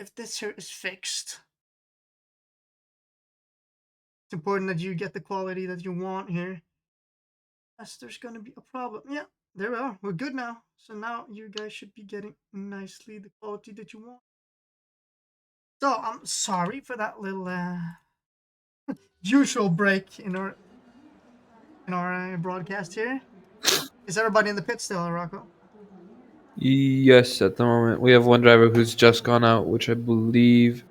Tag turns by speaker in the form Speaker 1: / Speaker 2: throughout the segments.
Speaker 1: if this here is fixed. It's important that you get the quality that you want here. Yes, there's going to be a problem. Yeah, there we are. We're good now. So now you guys should be getting nicely the quality that you want. So I'm sorry for that little usual break in our broadcast here. Is everybody in the pit still, Rocco?
Speaker 2: Yes, at the moment we have one driver who's just gone out, which I believe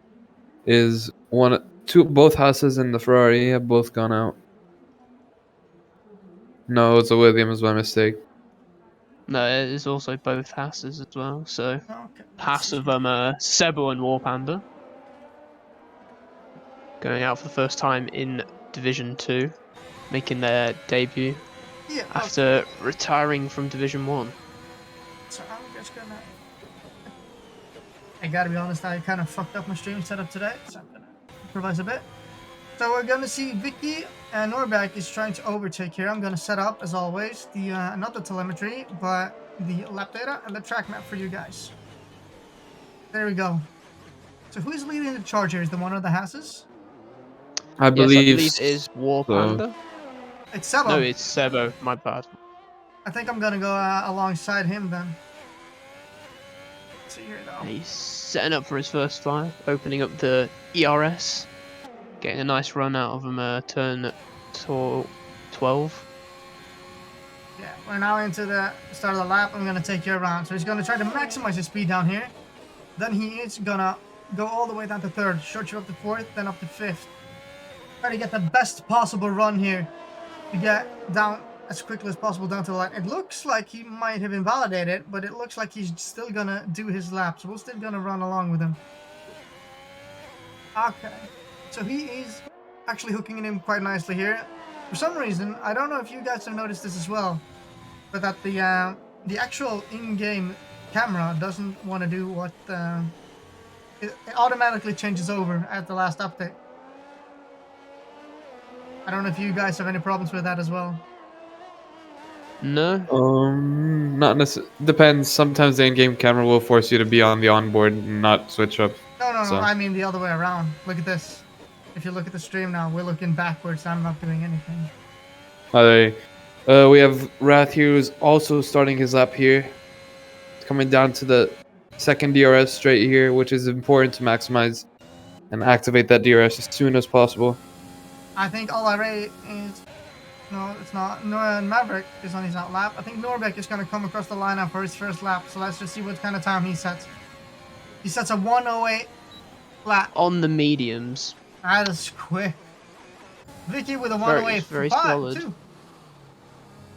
Speaker 2: is both Hasses and the Ferrari have both gone out. No, it's a Williams by mistake.
Speaker 3: No, it is also both Hasses as well. So
Speaker 1: Okay.
Speaker 3: Hass of Sebo and Warpander going out for the first time in Division 2, making their debut after retiring from Division 1.
Speaker 1: So I'm just gonna... I gotta be honest, I kind of fucked up my stream setup today, so I'm gonna improvise a bit. So we're gonna see Vicky and Norbeck is trying to overtake here. I'm gonna set up, as always, the not the telemetry, but the lap data and the track map for you guys. There we go. So who is leading the charge here? Is the one of the Hasses?
Speaker 2: I believe
Speaker 3: it is Warpander.
Speaker 1: It's Sebo.
Speaker 3: No, it's Sebo. My bad.
Speaker 1: I think I'm gonna go alongside him then. Let's see here though.
Speaker 3: He's setting up for his first fly, opening up the ERS, getting a nice run out of him. Turn 12.
Speaker 1: Yeah, we're now into the start of the lap. I'm gonna take you around. So he's gonna try to maximize his speed down here. Then he is gonna go all the way down to third, short you up to fourth, then up to fifth. Try to get the best possible run here to get down as quickly as possible down to the line. It looks like he might have invalidated, but it looks like he's still gonna do his lap, so we're still gonna run along with him. Okay, so he is actually hooking in him quite nicely here. For some reason, I don't know if you guys have noticed this as well, but that the actual in-game camera doesn't want to do what it automatically changes over at the last update. I don't know if you guys have any problems with that as well.
Speaker 3: No.
Speaker 2: Not necessarily. Depends. Sometimes the in-game camera will force you to be on the onboard and not switch up.
Speaker 1: No. I mean the other way around. Look at this. If you look at the stream now, we're looking backwards. I'm not doing anything.
Speaker 2: We have Wrath here who's also starting his lap here. Coming down to the second DRS straight here, which is important to maximize and activate that DRS as soon as possible.
Speaker 1: I think Alare is... No, it's not. Maverick is on his out lap. I think Norbeck is going to come across the line now for his first lap. So let's just see what kind of time he sets. He sets a 1:08 lap.
Speaker 3: On the mediums.
Speaker 1: That is quick. Vicky with a 1:08.
Speaker 3: Very solid.
Speaker 1: Too.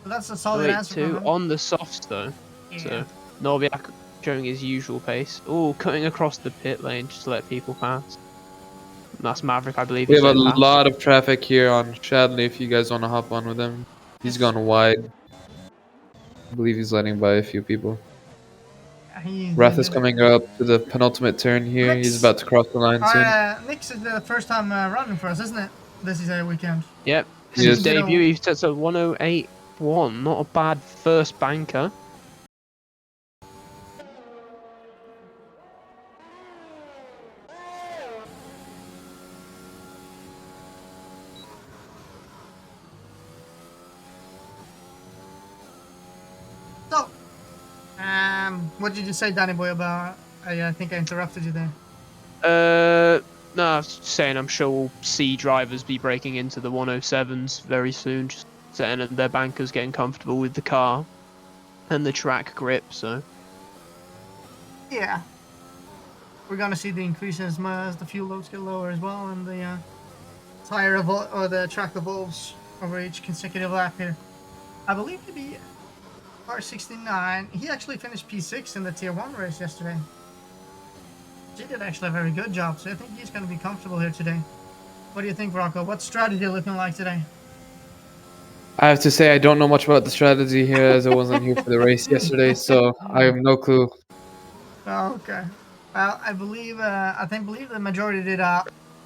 Speaker 1: So that's a solid answer.
Speaker 3: Too. On the softs though. Yeah. So Norbeck showing his usual pace. Oh, cutting across the pit lane just to let people pass. That's Maverick, I believe.
Speaker 2: We have a lot of traffic here on Shadley if you guys want to hop on with him. He's gone wide. I believe he's letting by a few people. Wrath is coming up to the penultimate turn here. He's about to cross the line soon.
Speaker 1: Nick's is the first time running for us, isn't it? This is a weekend.
Speaker 3: Yep. His debut, he sets a 1:08.1. Not a bad first banker.
Speaker 1: What did you say, Danny Boy, about... I think I interrupted you there.
Speaker 3: No, I was just saying I'm sure we'll see drivers be breaking into the 107s very soon, just setting their bankers, getting comfortable with the car and the track grip, so...
Speaker 1: Yeah. We're gonna see the increase as the fuel loads get lower as well, and the the track evolves over each consecutive lap here. I believe to be... R69, he actually finished P6 in the Tier 1 race yesterday. He did actually a very good job, so I think he's going to be comfortable here today. What do you think, Rocco? What's strategy looking like today?
Speaker 2: I have to say I don't know much about the strategy here as I wasn't here for the race yesterday, so I have no clue.
Speaker 1: Oh, okay. Well, I believe the majority did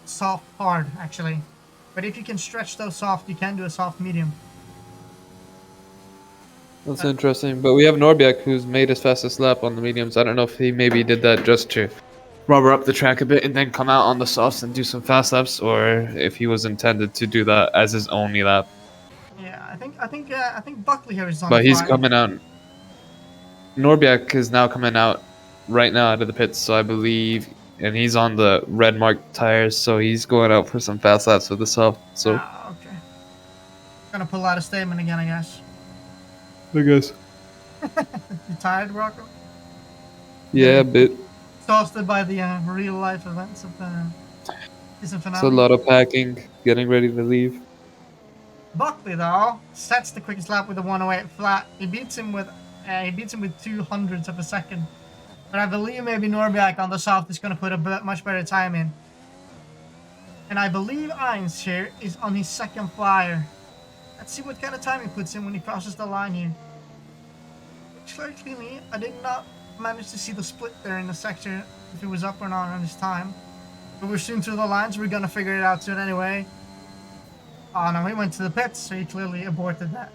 Speaker 1: soft hard, actually. But if you can stretch those soft, you can do a soft medium.
Speaker 2: That's interesting, but we have Norbeck who's made his fastest lap on the mediums. I don't know if he maybe did that just to rubber up the track a bit and then come out on the softs and do some fast laps, or if he was intended to do that as his only lap.
Speaker 1: Yeah, I think Buckley here is on
Speaker 2: But he's
Speaker 1: fire.
Speaker 2: coming out. Norbiak is now coming out right now out of the pits, so I believe, and he's on the red marked tires, so he's going out for some fast laps with the soft. So
Speaker 1: Okay. Gonna pull out a statement again, I guess.
Speaker 2: I guess.
Speaker 1: You tired, Rocco?
Speaker 2: Yeah, a bit.
Speaker 1: Exhausted by the real life events of the season finale.
Speaker 2: It's a lot of packing, getting ready to leave.
Speaker 1: Buckley though sets the quickest lap with a 108 flat. He beats him with 200ths of a second. But I believe maybe Norbiak on the soft is going to put a much better time in. And I believe Ainz here is on his second flyer. Let's see what kind of time he puts in when he crosses the line here. Clearly, I did not manage to see the split there in the sector, if it was up or not on his time. But we're soon through the lines, we're going to figure it out soon anyway. Oh no, he went to the pits, so he clearly aborted that.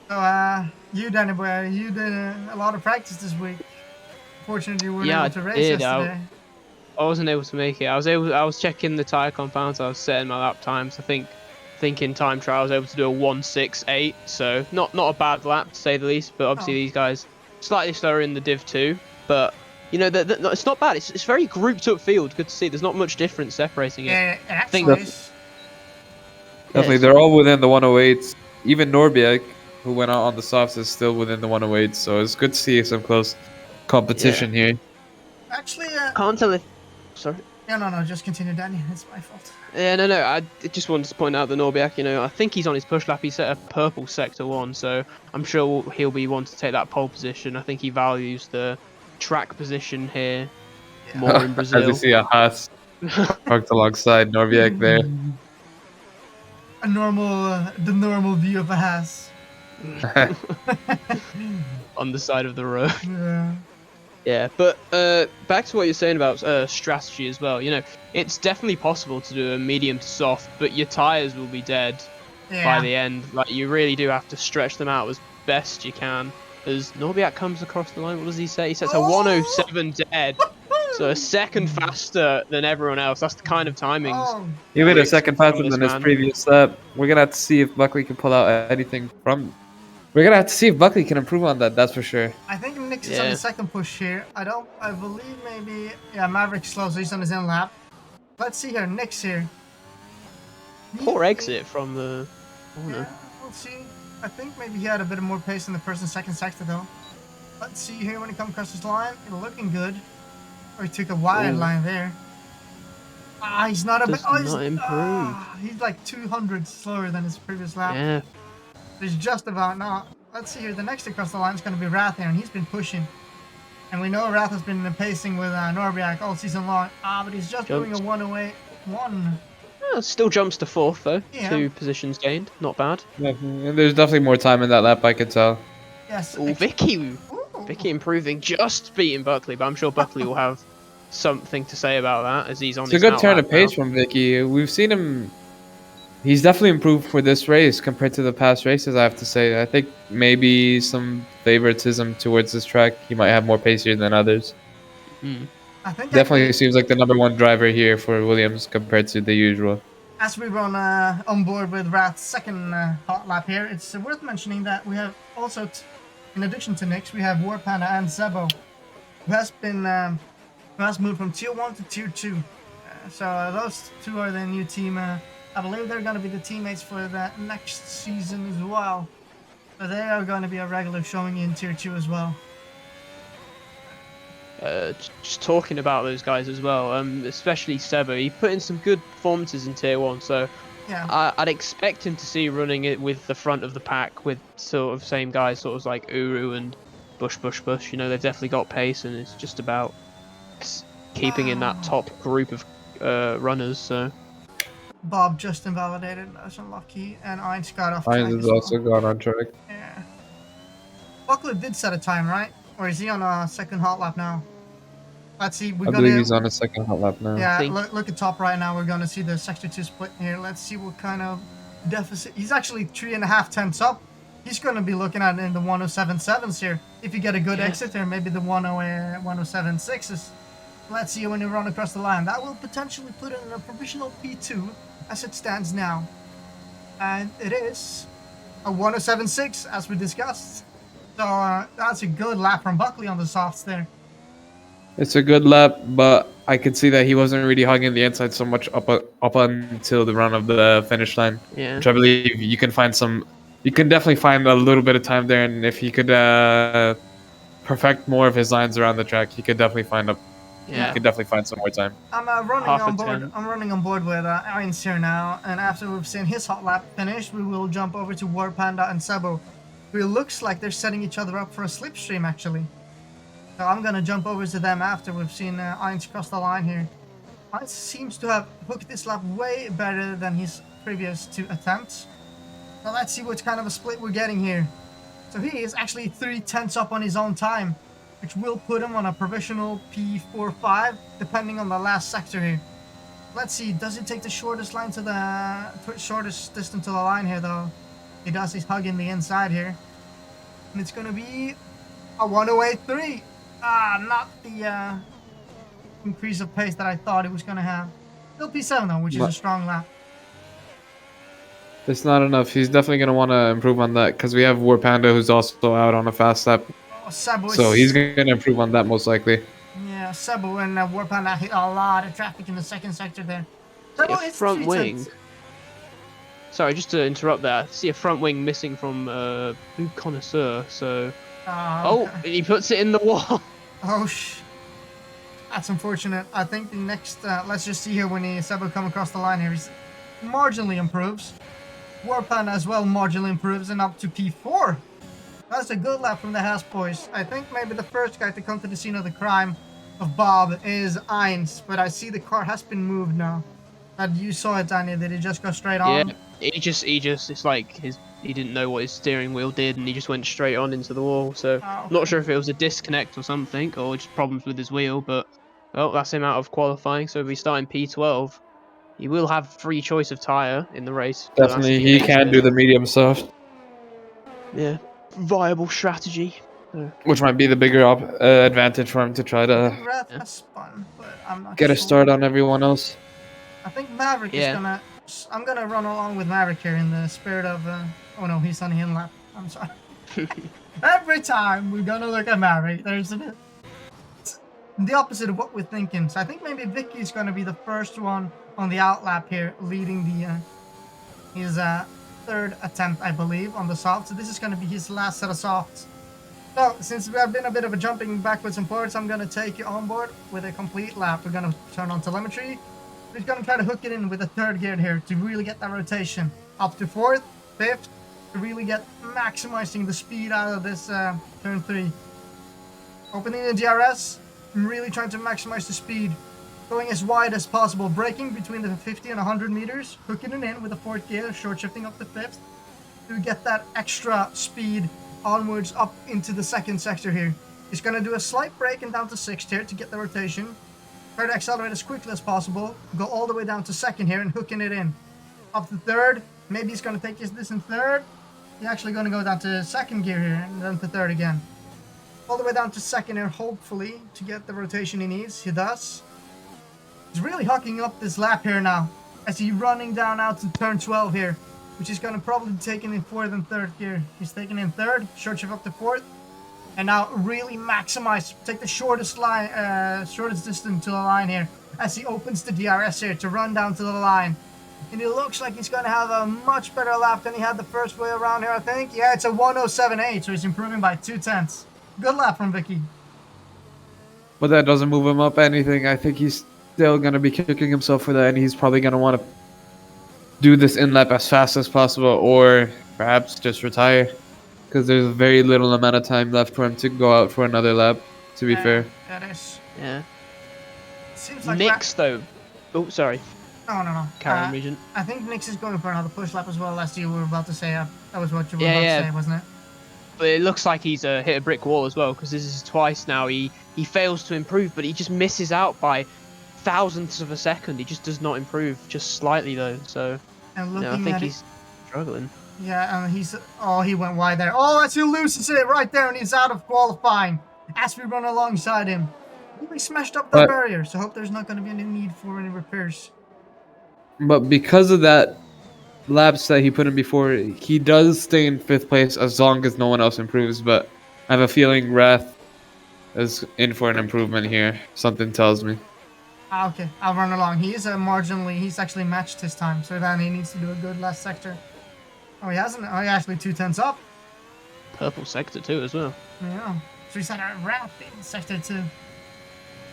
Speaker 1: So, you, Danny boy, you did a lot of practice this week. Fortunately, you weren't able to race yesterday.
Speaker 3: I wasn't able to make it. I was checking the tire compounds. I was setting my lap times. I think in time trial I was able to do a 1:68, so not a bad lap to say the least. But obviously these guys slightly slower in the Div 2, but you know it's not bad. It's very grouped up field. Good to see. There's not much difference separating it.
Speaker 1: Yeah, actually.
Speaker 2: Definitely, they're all within the 108s. Even Norbiak, who went out on the softs, is still within the 108s. So it's good to see some close competition here.
Speaker 1: Actually,
Speaker 3: can't tell if. Sorry.
Speaker 1: Yeah, no, just continue, Danny. It's my fault.
Speaker 3: Yeah, no. I just wanted to point out that Norbiak, you know, I think he's on his push lap. He set a purple sector 1, so I'm sure he'll be one to take that pole position. I think he values the track position here more in Brazil.
Speaker 2: As you see a Haas parked alongside Norbiak there.
Speaker 1: The normal view of a Haas.
Speaker 3: On the side of the road.
Speaker 1: Yeah.
Speaker 3: Yeah, but back to what you're saying about strategy as well. You know, it's definitely possible to do a medium to soft, but your tires will be dead by the end. Like, you really do have to stretch them out as best you can. As Norbiak comes across the line, what does he say? He sets a 107 dead, so a second faster than everyone else. That's the kind of timings.
Speaker 2: Even a second faster than his previous lap. We're gonna have to see if Buckley can pull out anything from. We're gonna have to see if Buckley can improve on that. That's for sure.
Speaker 1: I think Nix is on the second push here. I believe maybe Maverick slows. So he's on his own lap. Let's see here. Nix here.
Speaker 3: Poor exit from the.
Speaker 1: Yeah, we'll see. I think maybe he had a bit more pace in the first and second sector though. Let's see here when he comes across his line. It's looking good. Or he took a wide line there. He's not a bit. He's like 200 slower than his previous lap.
Speaker 3: Yeah.
Speaker 1: He's just about not. Let's see here. The next across the line is going to be Rath here, and he's been pushing. And we know Rath has been pacing with Norbiak all season long. But he's just doing a 108-1.
Speaker 3: Still jumps to 4th though.
Speaker 1: Yeah.
Speaker 3: 2 positions gained. Not bad.
Speaker 2: And there's definitely more time in that lap, I can tell.
Speaker 1: Yes.
Speaker 3: Oh, Vicky improving, just beating Buckley, but I'm sure Buckley will have something to say about that as he's on.
Speaker 2: It's a good turn of pace from Vicky. We've seen him. He's definitely improved for this race compared to the past races, I have to say. I think maybe some favoritism towards this track. He might have more pace here than others.
Speaker 1: I think
Speaker 2: definitely seems like the #1 driver here for Williams compared to the usual.
Speaker 1: As we run on board with Rath's second hot lap here, it's worth mentioning that we have also, in addition to Nix, we have War Panda and Zebo, who has moved from Tier 1 to Tier 2. So those two are the new team. I believe they're going to be the teammates for the next season as well. So they are going to be a regular showing in Tier 2 as well.
Speaker 3: Just talking about those guys as well, especially Sebo, he put in some good performances in Tier 1, so yeah. I'd expect him to see running it with the front of the pack with sort of same guys, sort of like Uru and Bush. You know, they've definitely got pace, and it's just about keeping in that top group of runners. So
Speaker 1: Bob just invalidated. That's unlucky, and Ainz got off track.
Speaker 2: Ainz has also gone on track.
Speaker 1: Yeah. Buckley did set a time, right? Or is he on a second hot lap now? Let's see.
Speaker 2: I believe he's on a second hot lap now.
Speaker 1: Yeah, look at top right now. We're going to see the Sector 2 split here. Let's see what kind of deficit. He's actually 3.5 tenths up. He's going to be looking at in the 107.7s here. if you get a good
Speaker 3: Yeah.
Speaker 1: exit there, maybe the 107.6s. Let's see when you run across the line. That will potentially put it in a provisional P2 as it stands now. And it is a 107.6 as we discussed. So that's a good lap from Buckley on the softs there.
Speaker 2: It's a good lap, but I could see that he wasn't really hugging the inside so much up until the run of the finish line.
Speaker 3: Yeah.
Speaker 2: Which I believe you can find you can definitely find a little bit of time there, and if he could perfect more of his lines around the track, he could definitely find
Speaker 3: Yeah.
Speaker 2: he could definitely find some more time.
Speaker 1: I'm running
Speaker 3: Half a
Speaker 1: on board.
Speaker 3: turn.
Speaker 1: I'm running on board with Irons here now, and after we've seen his hot lap finish, we will jump over to War Panda and Sebo, who looks like they're setting each other up for a slipstream actually. So I'm gonna jump over to them after we've seen Irons cross the line here. Irons seems to have hooked this lap way better than his previous 2 attempts. So let's see what kind of a split we're getting here. So he is actually 3/10 up on his own time, which will put him on a provisional P45, depending on the last sector here. Let's see, does he take the shortest line to the shortest distance to the line here though? He does, he's hugging the inside here. And it's gonna be a 108.3. Not the increase of pace that I thought it was gonna have. Still P7 though, which is a strong lap.
Speaker 2: It's not enough. He's definitely going to want to improve on that because we have War Panda who's also out on a fast lap.
Speaker 1: Oh, Sebo is...
Speaker 2: So he's going to improve on that most likely.
Speaker 1: Yeah, Sebo and War Panda hit a lot of traffic in the second sector there.
Speaker 3: See
Speaker 1: Sebo
Speaker 3: a
Speaker 1: is
Speaker 3: front
Speaker 1: 3/10.
Speaker 3: wing. Sorry, just to interrupt there. I see a front wing missing from Blue Connoisseur, so... Oh,
Speaker 1: Okay.
Speaker 3: he puts it in the wall.
Speaker 1: Oh, that's unfortunate. I think the next, let's just see here when Sebo come across the line here. He marginally improves. War Panda as well marginally improves and up to P4. That's a good lap from the Haas boys. I think maybe the first guy to come to the scene of the crime of Bob is Ainz, but I see the car has been moved now. You saw it, Daniel. Did he just go straight on?
Speaker 3: Yeah, he just, it's like he didn't know what his steering wheel did, and he just went straight on into the wall. So,
Speaker 1: Oh,
Speaker 3: not sure if it was a disconnect or something, or just problems with his wheel. But well, that's him out of qualifying. So if we start in P12, he will have free choice of tire in the race. but that's
Speaker 2: Definitely,
Speaker 3: the
Speaker 2: he
Speaker 3: end
Speaker 2: can
Speaker 3: of it.
Speaker 2: do the medium soft,
Speaker 3: Yeah, viable strategy.
Speaker 2: which might be the bigger advantage for him to try
Speaker 1: I
Speaker 2: to
Speaker 1: think Red has spun, but I'm not
Speaker 2: get
Speaker 1: sure.
Speaker 2: a start on everyone else.
Speaker 1: I think Maverick is
Speaker 3: Yeah.
Speaker 1: gonna... I'm gonna run along with Maverick here in the spirit of... oh no, he's on the in lap. I'm sorry. Every time we're gonna look at Maverick, there's the opposite of what we're thinking. So I think maybe Vicky's gonna be the first one on the out lap here, leading his third attempt, I believe, on the soft. So this is gonna be his last set of softs. So since we have been a bit of a jumping backwards and forwards, I'm gonna take you on board with a complete lap. We're gonna turn on telemetry. We're gonna try to hook it in with a third gear here to really get that rotation up to fourth, fifth, to really get maximizing the speed out of this turn 3. Opening the DRS and really trying to maximize the speed, going as wide as possible, braking between the 50 and 100 meters, hooking it in with a fourth gear, short shifting up to fifth to get that extra speed onwards up into the second sector here. He's gonna do a slight brake and down to sixth here to get the rotation. Try to accelerate as quickly as possible, go all the way down to second here and hooking it in. Up to third, maybe he's gonna take this in third. He's actually gonna go down to second gear here and then to third again. All the way down to second here, hopefully, to get the rotation he needs. He does. He's really hucking up this lap here now, as he's running down out to turn 12 here, which is gonna probably be taken in fourth and third gear. He's taking in third, short shift up to fourth. And now really maximize, take the shortest line, shortest distance to the line here as he opens the DRS here to run down to the line. And it looks like he's going to have a much better lap than he had the first way around here, I think. Yeah, it's a 107.8, so he's improving by 0.2. Good lap from Vicky.
Speaker 2: But that doesn't move him up anything. I think he's still going to be kicking himself for that, and he's probably going to want to do this in lap as fast as possible, or perhaps just retire. Because there's very little amount of time left for him to go out for another lap, to be fair.
Speaker 1: That is.
Speaker 3: Yeah.
Speaker 1: Seems like
Speaker 3: Nix, though. Oh, sorry.
Speaker 1: No.
Speaker 3: Karen Regent.
Speaker 1: I think Nix is going for another push lap as well, as you were about to say. That was what you were
Speaker 3: Yeah,
Speaker 1: about
Speaker 3: yeah.
Speaker 1: to say, wasn't it?
Speaker 3: But it looks like he's hit a brick wall as well, because this is twice now. He fails to improve, but he just misses out by thousandths of a second. He just does not improve, just slightly though. So
Speaker 1: And
Speaker 3: I
Speaker 1: looking
Speaker 3: think
Speaker 1: at
Speaker 3: he's struggling.
Speaker 1: Yeah, and he went wide there. Oh, as he loses it right there, and he's out of qualifying. As we run alongside him, we smashed up the
Speaker 2: But-
Speaker 1: barrier, so hope there's not going to be any need for any repairs.
Speaker 2: But because of that laps that he put in before, he does stay in 5th place as long as no one else improves. But I have a feeling Wrath is in for an improvement here. Something tells me.
Speaker 1: Okay, I'll run along. He is he's actually matched his time, so then he needs to do a good last sector. Oh, he hasn't. Oh, he actually 2/10 up.
Speaker 3: Purple sector too as well.
Speaker 1: Yeah. So he's had a wrap in sector 2.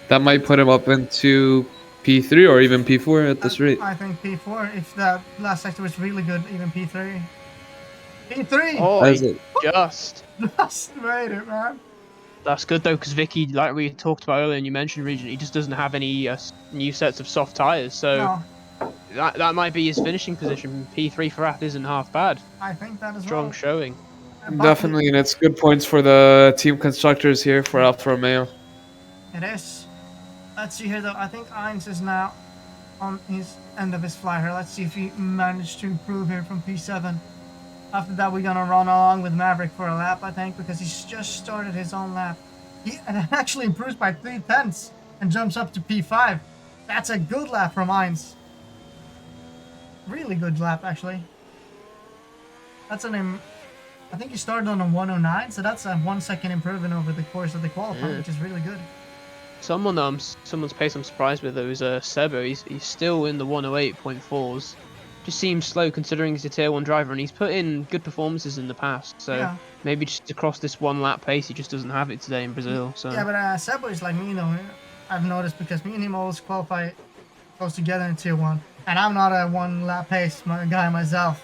Speaker 2: That might put him up into P3 or even P4 at this rate.
Speaker 1: I think P4, if that last sector was really good, even P3. P3!
Speaker 3: Oh,
Speaker 2: As
Speaker 3: he
Speaker 2: it-
Speaker 3: just.
Speaker 1: Just made it, man.
Speaker 3: That's good though, because Vicky, like we talked about earlier, and you mentioned region, he just doesn't have any new sets of soft tires, so
Speaker 1: No,
Speaker 3: that might be his finishing position. P3 for Wrath isn't half bad.
Speaker 1: I think that as
Speaker 3: Strong
Speaker 1: well.
Speaker 3: showing.
Speaker 2: Definitely, and it's good points for the team constructors here for Alfa Romeo.
Speaker 1: It is. Let's see here, though. I think Heinz is now on his end of his fly here. Let's see if he managed to improve here from P7. After that, we're going to run along with Maverick for a lap, I think, because he's just started his own lap. He actually improves by 3/10 and jumps up to P5. That's a good lap from Heinz. Really good lap, actually. That's I think he started on a 109, so that's a 1 second improvement over the course of the qualifying,
Speaker 3: Yeah.
Speaker 1: which is really good.
Speaker 3: Someone's pace I'm surprised with though is Sebo. He's still in the 108.4s. Just seems slow considering he's a tier 1 driver, and he's put in good performances in the past. So
Speaker 1: Yeah.
Speaker 3: maybe just across this 1 lap pace, he just doesn't have it today in Brazil. So
Speaker 1: Yeah, but Sebo is like me, though. I've noticed because me and him always qualify close together in tier 1. And I'm not a 1 lap pace guy myself.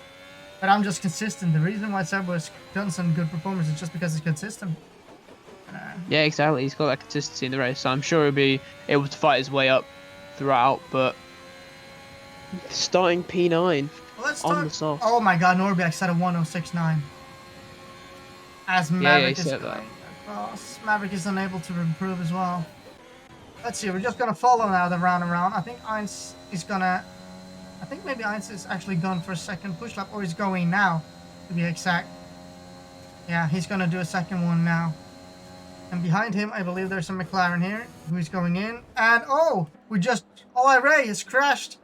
Speaker 1: But I'm just consistent. The reason why Sebo has done some good performances is just because he's consistent.
Speaker 3: yeah, exactly. He's got that consistency in the race, so I'm sure he'll be able to fight his way up throughout. But starting P9
Speaker 1: Let's
Speaker 3: on
Speaker 1: talk.
Speaker 3: the soft.
Speaker 1: Oh my god, Norbiak set a 106.9. As
Speaker 3: he
Speaker 1: Maverick is
Speaker 3: said that.
Speaker 1: going across. Maverick is unable to improve as well. Let's see, we're just gonna follow now the round and round. I think Heinz is gonna. I think maybe Heinz is actually gone for a second push lap, or he's going now, to be exact. Yeah, he's gonna do a second one now. And behind him, I believe there's a McLaren here who's going in. And oh, Ray has crashed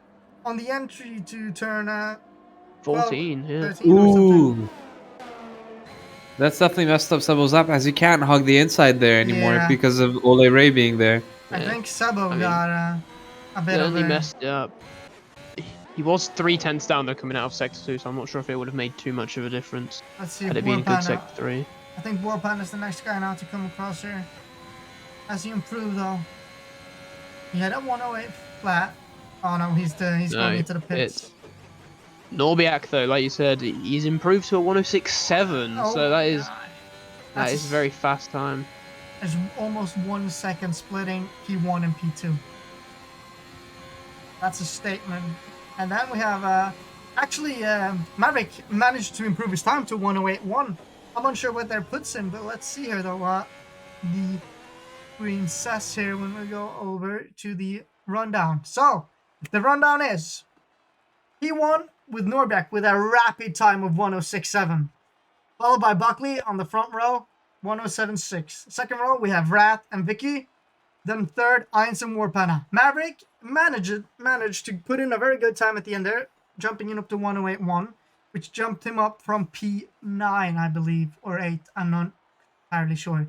Speaker 1: on the entry to turn
Speaker 3: 14, yeah.
Speaker 1: 13 or something.
Speaker 2: Ooh. That's definitely messed up Sebo's lap, as he can't hug the inside there anymore
Speaker 1: Yeah.
Speaker 2: because of Ole Ray being there.
Speaker 1: I
Speaker 3: Yeah.
Speaker 1: think Sebo
Speaker 3: I mean,
Speaker 1: got a
Speaker 3: He
Speaker 1: bit of
Speaker 3: only
Speaker 1: a...
Speaker 3: messed it up. He was 3/10 down though coming out of sector 2, so I'm not sure if it would have made too much of a difference
Speaker 1: Let's see
Speaker 3: had
Speaker 1: if
Speaker 3: it been a good
Speaker 1: Warpan...
Speaker 3: sector 3.
Speaker 1: I think Warpan is the next guy now to come across here. Has he improved though? He had a 108 flat. Oh no, he's going into the pits.
Speaker 3: Norbiak though, like you said, he's improved to a 106.7,
Speaker 1: Oh,
Speaker 3: so that is
Speaker 1: God.
Speaker 3: that
Speaker 1: That's
Speaker 3: is a very fast time.
Speaker 1: There's almost 1 second splitting P1 and P2. That's a statement. And then we have Maverick managed to improve his time to 108.1. I'm unsure what that puts him, but let's see here though what the screen says here when we go over to the rundown. So the rundown is P1 with Norbeck with a rapid time of 106.7, followed by Buckley on the front row, 107.6. Second row we have Wrath and Vicky. Then third, Heinz and Warpana. Maverick managed to put in a very good time at the end there, jumping in up to 108.1, which jumped him up from P9, I believe, or 8. I'm not entirely sure.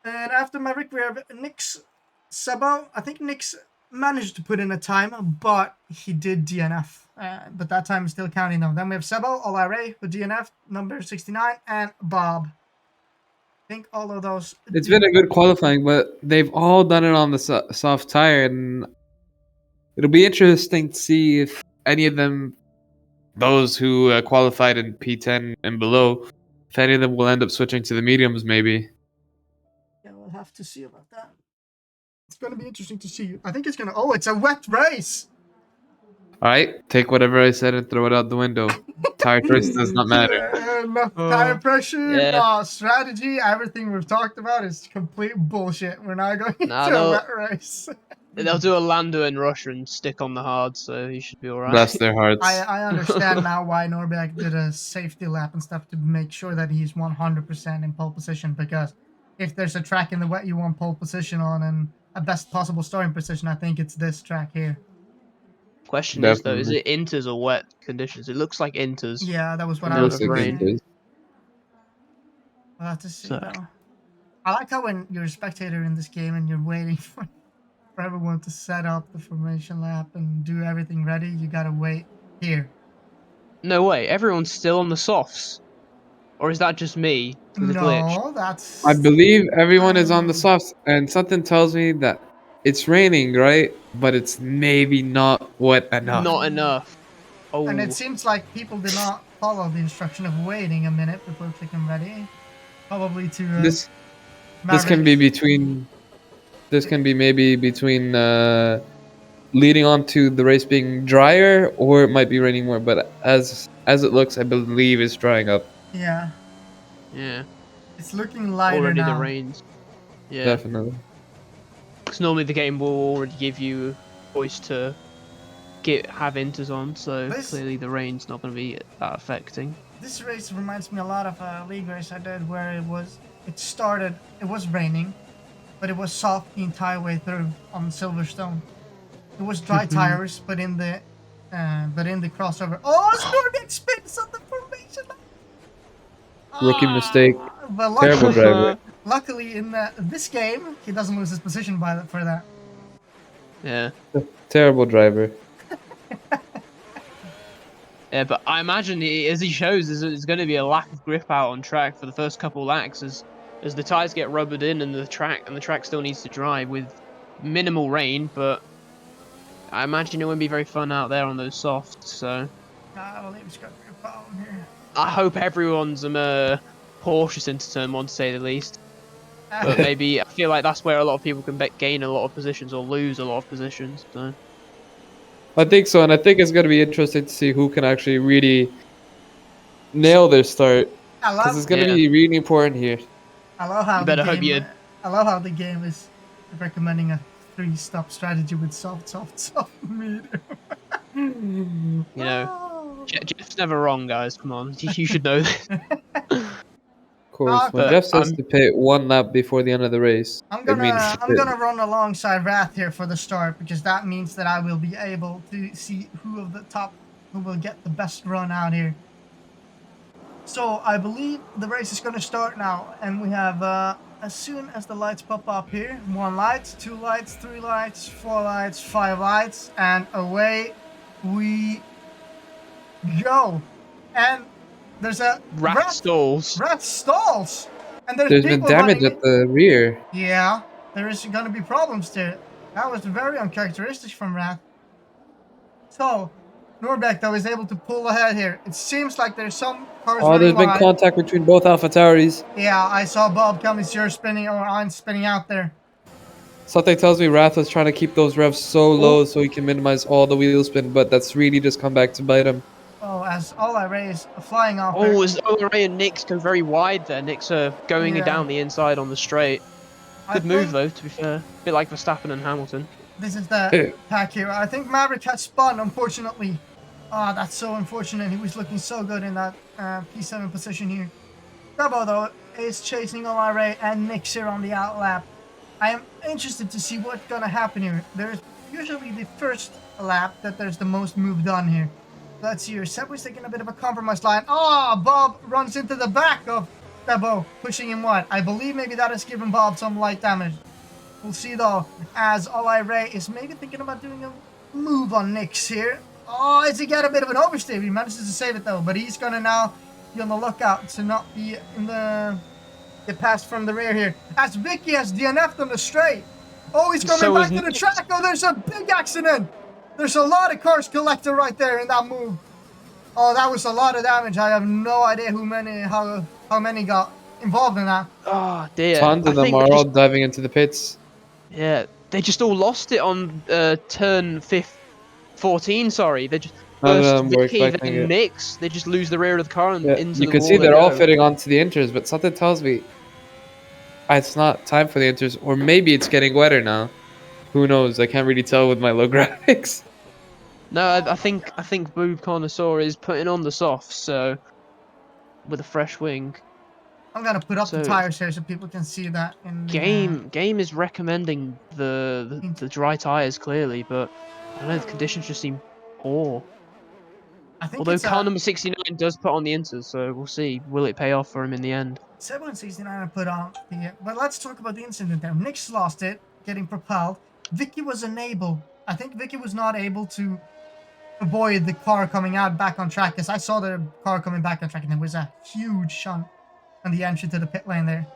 Speaker 1: And after Maverick, we have Nix Sebo. I think Nix managed to put in a time, but he did DNF. But that time is still counting though. Then we have Sebo, Olaray with DNF, number 69, and Bob. I think all of those...
Speaker 2: It's been a good qualifying, but they've all done it on the soft tire, and it'll be interesting to see if any of them, those who qualified in P10 and below, if any of them will end up switching to the mediums, maybe.
Speaker 1: Yeah, we'll have to see about that. It's going to be interesting to see. I think it's going to... Oh, it's a wet race!
Speaker 2: Alright, take whatever I said and throw it out the window. Tire choice does not matter.
Speaker 1: Enough tire pressure,
Speaker 3: yeah.
Speaker 1: strategy, everything we've talked about is complete bullshit. We're not going
Speaker 3: Nah,
Speaker 1: into a
Speaker 3: no.
Speaker 1: wet race.
Speaker 3: They'll do a Lando in Russia and stick on the hard, so he should be alright.
Speaker 2: Bless their hearts.
Speaker 1: I understand now why Norbeck did a safety lap and stuff to make sure that he's 100% in pole position, because if there's a track in the wet you want pole position on and a best possible starting position, I think it's this track here.
Speaker 3: Question is though, is it inters or wet conditions? It looks like inters.
Speaker 1: Yeah, that was what
Speaker 3: No,
Speaker 1: I was
Speaker 3: it's like
Speaker 1: thinking. We'll have to see
Speaker 3: So-
Speaker 1: though. I like how when you're a spectator in this game and you're waiting for everyone to set up the formation lap and do everything ready, you gotta wait here.
Speaker 3: No way, everyone's still on the softs. Or is that just me with a glitch?
Speaker 1: No, that's...
Speaker 2: I believe everyone is on the softs, and something tells me that it's raining, right? But it's maybe not wet enough.
Speaker 3: Not enough. Oh,
Speaker 1: And it seems like people did not follow the instruction of waiting a minute before clicking ready. Probably to...
Speaker 2: This can be between. This can be maybe between leading on to the race being drier, or it might be raining more. But as it looks, I believe it's drying up.
Speaker 1: Yeah,
Speaker 3: yeah.
Speaker 1: it's looking lighter
Speaker 3: Already
Speaker 1: now.
Speaker 3: the rains. Yeah.
Speaker 2: Definitely.
Speaker 3: Because normally the game will already give you a choice to have inters on, so clearly the rain's not going to be that affecting.
Speaker 1: This race reminds me a lot of a league race I did where it was raining, but it was soft the entire way through on Silverstone. It was dry tires, but in the crossover. Oh, Snorbeck spins on the formation.
Speaker 2: Rookie mistake.
Speaker 1: But
Speaker 2: Terrible driver.
Speaker 1: luckily in this game, he doesn't lose his position for that.
Speaker 3: Yeah.
Speaker 2: Terrible driver.
Speaker 3: Yeah, but I imagine as he shows, there's going to be a lack of grip out on track for the first couple laps as the tires get rubbered in and the track still needs to dry with minimal rain. But I imagine it won't be very fun out there on those softs. So
Speaker 1: I believe it's got to be a problem here.
Speaker 3: I hope everyone's cautious into turn one, to say the least. But maybe I feel like that's where a lot of people can gain a lot of positions or lose a lot of positions. So.
Speaker 2: I think so, and I think it's going to be interesting to see who can actually really nail their start, because it's going to be really important here.
Speaker 1: I love how the game is recommending a 3-stop strategy with soft, medium.
Speaker 3: You know, Jeff's never wrong, guys. Come on, you should know this.
Speaker 2: Of course, when Jeff says to pit 1 lap before the end of the race,
Speaker 1: I'm gonna run alongside Wrath here for the start, because that means that I will be able to see who will get the best run out here. So I believe the race is gonna start now, and we have as soon as the lights pop up here, 1 light, 2 lights, 3 lights, 4 lights, 5 lights, and away we go. And there's a
Speaker 3: Wrath stalls.
Speaker 1: Wrath stalls. And
Speaker 2: there's been damage at the rear.
Speaker 1: Yeah, there is going to be problems there. That was very uncharacteristic from Wrath. So, Norbeck though is able to pull ahead here. It seems like there's some cars.
Speaker 2: Oh, there's been contact between both AlphaTauris.
Speaker 1: Yeah, I saw Bob Commissar spinning, or I'm spinning out there.
Speaker 2: Something tells me Wrath was trying to keep those revs so low so he can minimize all the wheel spin, but that's really just come back to bite him.
Speaker 1: Oh, as Ola-Ray is flying off.
Speaker 3: Oh, as Ola-Ray and Nix go very wide there. Nix are going down the inside on the straight. Good move though, to be fair. A bit like Verstappen and Hamilton.
Speaker 1: This is the pack here. I think Maverick had spun, unfortunately. Ah, that's so unfortunate. He was looking so good in that P7 position here. Dubbo, though, is chasing Ola-Ray and Nix here on the outlap. I am interested to see what's going to happen here. There's usually the first lap that there's the most move done here. Let's see here. Seb's taking a bit of a compromise line. Oh, Bob runs into the back of Dubbo, pushing him wide. I believe maybe that has given Bob some light damage. We'll see, though, as Ola-Ray is maybe thinking about doing a move on Nix here. Oh, is he got a bit of an oversteer? He manages to save it, though, but he's going to now be on the lookout to not be in get passed from the rear here. As Vicky has DNF'd on the straight. Oh, he's coming back to the track. Oh, there's a big accident. There's a lot of cars collected right there in that move. Oh, that was a lot of damage. I have no idea how many got involved in that.
Speaker 3: Oh, dear.
Speaker 2: Tons of them are all diving into the pits.
Speaker 3: Yeah, they just all lost it on turn 14, sorry. They just first Vicky, then Nix. They just lose the rear of the car and into the wall.
Speaker 2: You can see they're all fitting onto the inters, but something tells me it's not time for the inters, or maybe it's getting wetter now. Who knows? I can't really tell with my low graphics.
Speaker 3: No, I think Boob Connoisseur is putting on the softs, so with a fresh wing.
Speaker 1: I'm gonna put up the
Speaker 3: So
Speaker 1: tires here so people can see that in the
Speaker 3: game is recommending the dry tires clearly, but I don't know, the conditions just seem poor.
Speaker 1: I think
Speaker 3: Although
Speaker 1: it's
Speaker 3: car number 69 does put on the inters, so we'll see. Will it pay off for him in the end?
Speaker 1: 769 put on the. But let's talk about the incident there. Nix lost it, getting propelled. Vicky was unable. I think Vicky was not able to avoid the car coming out back on track, because I saw the car coming back on track and there was a huge shunt on the entry to the pit lane there.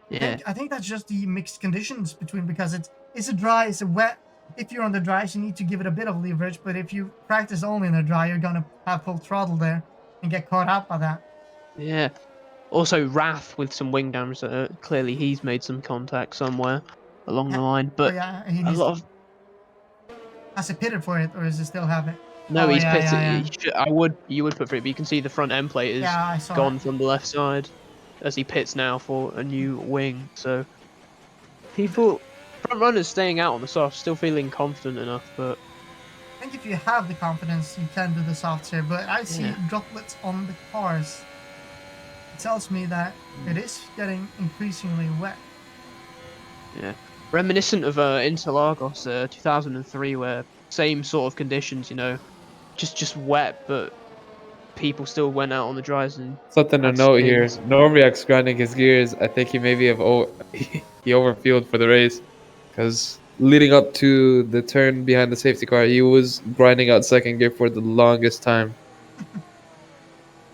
Speaker 3: Yeah.
Speaker 1: I think that's just the mixed conditions between, because it's a dry, it's a wet. If you're on the dries, you need to give it a bit of leverage, but if you practice only in the dry, you're gonna have full throttle there and get caught out by that.
Speaker 3: Yeah. Also, Wrath with some wing damage. Clearly, he's made some contact somewhere along the line. But
Speaker 1: yeah, he
Speaker 3: a
Speaker 1: needs
Speaker 3: lot of
Speaker 1: has it pitted for it, or does it still have it?
Speaker 3: no,
Speaker 1: Oh,
Speaker 3: he's
Speaker 1: yeah,
Speaker 3: pitted.
Speaker 1: yeah, yeah.
Speaker 3: You would put for it, but you can see the front end plate is
Speaker 1: Yeah, I saw
Speaker 3: gone
Speaker 1: it.
Speaker 3: from the left side as he pits now for a new wing. So people, front runners staying out on the soft, still feeling confident enough, but
Speaker 1: I think if you have the confidence, you can do the softs here, but I see
Speaker 3: Yeah.
Speaker 1: droplets on the cars. It tells me that it is getting increasingly wet.
Speaker 3: yeah, reminiscent of Interlagos 2003, where same sort of conditions, you know, just wet, but people still went out on the dries and
Speaker 2: Something to
Speaker 3: had
Speaker 2: note here.
Speaker 3: spins.
Speaker 2: Norbiak's grinding his gears. I think he maybe he overfueled for the race, because leading up to the turn behind the safety car, he was grinding out second gear for the longest time.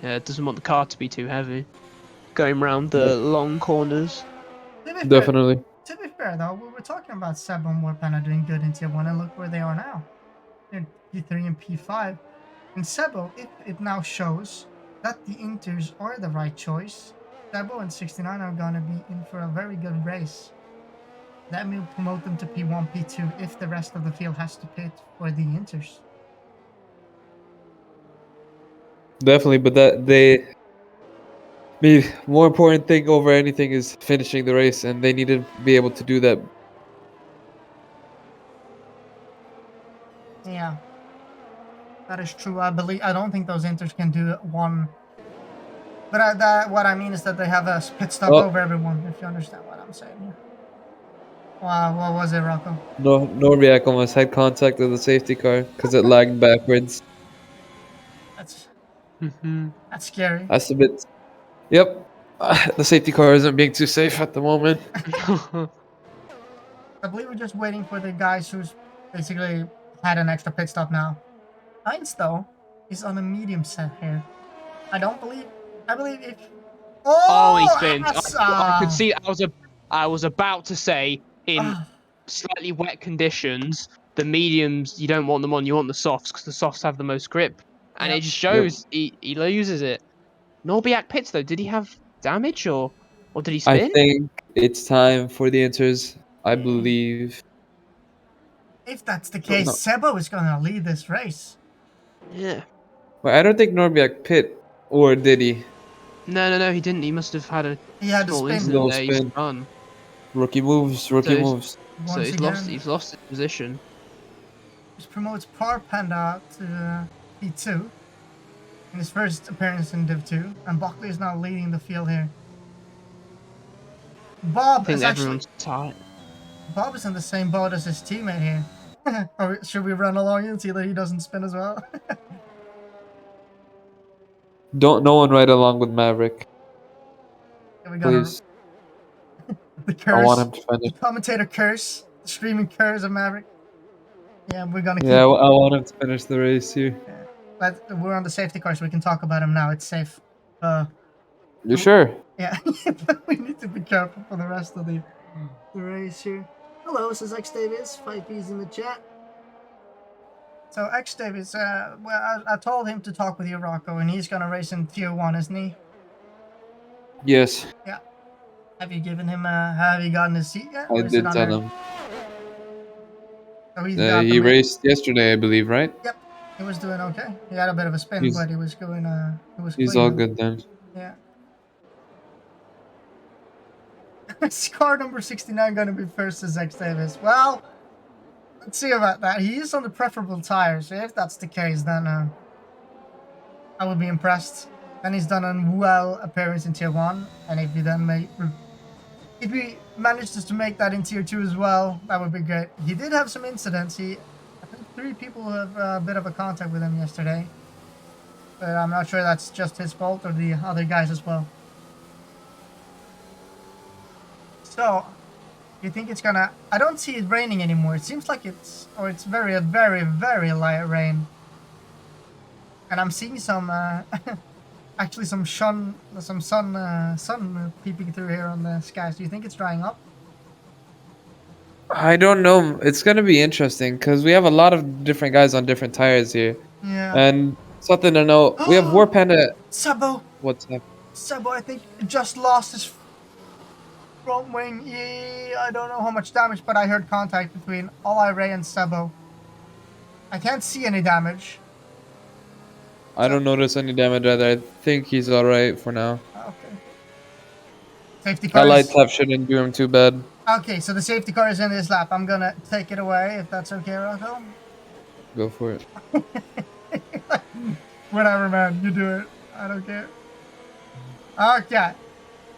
Speaker 3: Yeah, it doesn't want the car to be too heavy. Going round the long corners.
Speaker 2: Definitely.
Speaker 1: To be fair, though, we were talking about Seb and Warpana doing good in Tier 1, and look where they are now. They're P3 and P5. And Sebo, if it now shows that the Inters are the right choice, Sebo and 69 are going to be in for a very good race. That will promote them to P1, P2 if the rest of the field has to pit for the Inters.
Speaker 2: Definitely, but the more important thing over anything is finishing the race, and they need to be able to do that.
Speaker 1: Yeah, that is true. I don't think those Inters can do one. But what I mean is that they have a pit stop over everyone, if you understand what I'm saying here. Wow, what was it, Rocco?
Speaker 2: No, Norbiak almost had contact with the safety car because it lagged backwards.
Speaker 1: That's
Speaker 3: Mm-hmm.
Speaker 1: that's scary.
Speaker 2: That's a bit. Yep, the safety car isn't being too safe at the moment.
Speaker 1: I believe we're just waiting for the guys who's basically had an extra pit stop now. Heinz, though, is on a medium set here. I believe if...
Speaker 3: Oh, he spins.
Speaker 1: Yes!
Speaker 3: I could see. I was about to say, in slightly wet conditions, the mediums, you don't want them on. You want the softs, because the softs have the most grip. And
Speaker 1: Yep.
Speaker 3: it just shows he loses it. Norbiak pits, though. Did he have damage, or did he
Speaker 2: I
Speaker 3: spin?
Speaker 2: think it's time for the Inters. I believe.
Speaker 1: If that's the case,
Speaker 2: No.
Speaker 1: Sebo is going to lead this race.
Speaker 3: Yeah.
Speaker 2: Well, I don't think Norbiak pit, or did he?
Speaker 3: No, he didn't. He must have had a
Speaker 1: He had to
Speaker 3: small
Speaker 1: spin.
Speaker 3: incident
Speaker 2: Little
Speaker 3: there. He's
Speaker 2: spin.
Speaker 3: run.
Speaker 2: Rookie moves. Rookie moves.
Speaker 3: So
Speaker 1: Once
Speaker 3: he's
Speaker 1: again,
Speaker 3: lost his position.
Speaker 1: This promotes Par Panda to P2 in his first appearance in Div 2, and Buckley is now leading the field here. Bob
Speaker 3: I think
Speaker 1: is actually...
Speaker 3: everyone's tired.
Speaker 1: Bob is in the same boat as his teammate here. Or should we run along and see that he doesn't spin as well?
Speaker 2: Don't no one ride along with Maverick,
Speaker 1: We got
Speaker 2: please.
Speaker 1: the curse.
Speaker 2: I want him to finish.
Speaker 1: The commentator curse. The streaming curse of Maverick. Yeah, we're gonna keep...
Speaker 2: Yeah, I want him to finish the race here.
Speaker 1: But we're on the safety car, so we can talk about him now. It's safe.
Speaker 2: You sure?
Speaker 1: Yeah, but we need to be careful for the rest of the race here. Hello, this is X Davis. 5P's in the chat. So X Davis, well, I told him to talk with you, Rocco, and he's gonna race in Tier 1, isn't he?
Speaker 2: Yes.
Speaker 1: Yeah. Have you given him have you gotten his seat yet?
Speaker 2: I did tell him.
Speaker 1: So he's got
Speaker 2: He raced yesterday, I believe, right?
Speaker 1: Yep. He was doing okay. He had a bit of a spin, but he was going. He was.
Speaker 2: He's
Speaker 1: clean.
Speaker 2: all good then.
Speaker 1: Yeah. Is car number 69 going to be first as X Davis? Well, let's see about that. He is on the preferable tires. So if that's the case, then I would be impressed. Then he's done a well appearance in Tier 1. And if he then if he manages to make that in Tier 2 as well, that would be great. He did have some incidents. I think 3 people have a bit of a contact with him yesterday. But I'm not sure that's just his fault or the other guys as well. So, you think it's gonna... I don't see it raining anymore. It seems like it's very, very, very light rain. And I'm seeing some, actually some sun peeping through here on the skies. Do you think it's drying up?
Speaker 2: I don't know. It's gonna be interesting because we have a lot of different guys on different tires here.
Speaker 1: Yeah.
Speaker 2: And something to know, we have War Panda.
Speaker 1: Sebo!
Speaker 2: What's up?
Speaker 1: Sebo, I think, just lost his front wing. Yeah, I don't know how much damage, but I heard contact between Olay Ray and Sebo. I can't see any damage.
Speaker 2: I don't notice any damage either. I think he's alright for now.
Speaker 1: Okay. Safety
Speaker 2: That
Speaker 1: car
Speaker 2: light
Speaker 1: is...
Speaker 2: tap shouldn't do him too bad.
Speaker 1: Okay, so the safety car is in this lap. I'm gonna take it away, if that's okay, Rocco?
Speaker 2: Go for it.
Speaker 1: Whatever, man. You do it. I don't care. Okay.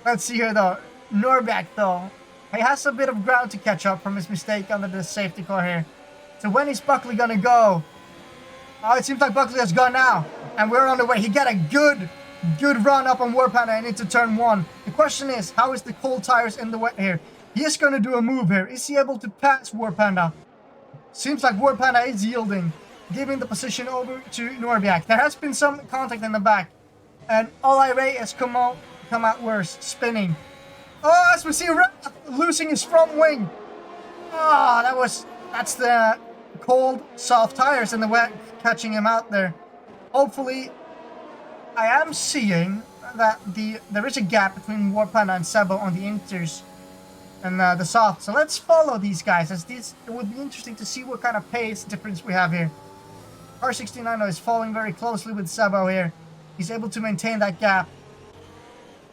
Speaker 1: Let's see here, though. Norbeck, though. He has a bit of ground to catch up from his mistake under the safety car here. So when is Buckley gonna go? Oh, it seems like Buckley has gone now. And we're on the way. He got a good run up on War Panda and into turn 1. The question is, how is the cold tires in the wet here? He is gonna do a move here. Is he able to pass War Panda? Seems like War Panda is yielding, giving the position over to Norbiak. There has been some contact in the back. And Olay Ray has come out worse, spinning. Oh, as we see Wrath losing his front wing. Oh, that's the cold, soft tires in the wet catching him out there. Hopefully, I am seeing that there is a gap between War Panda and Sebo on the inters and the soft. So let's follow these guys, as it would be interesting to see what kind of pace difference we have here. R69 is following very closely with Sebo here. He's able to maintain that gap.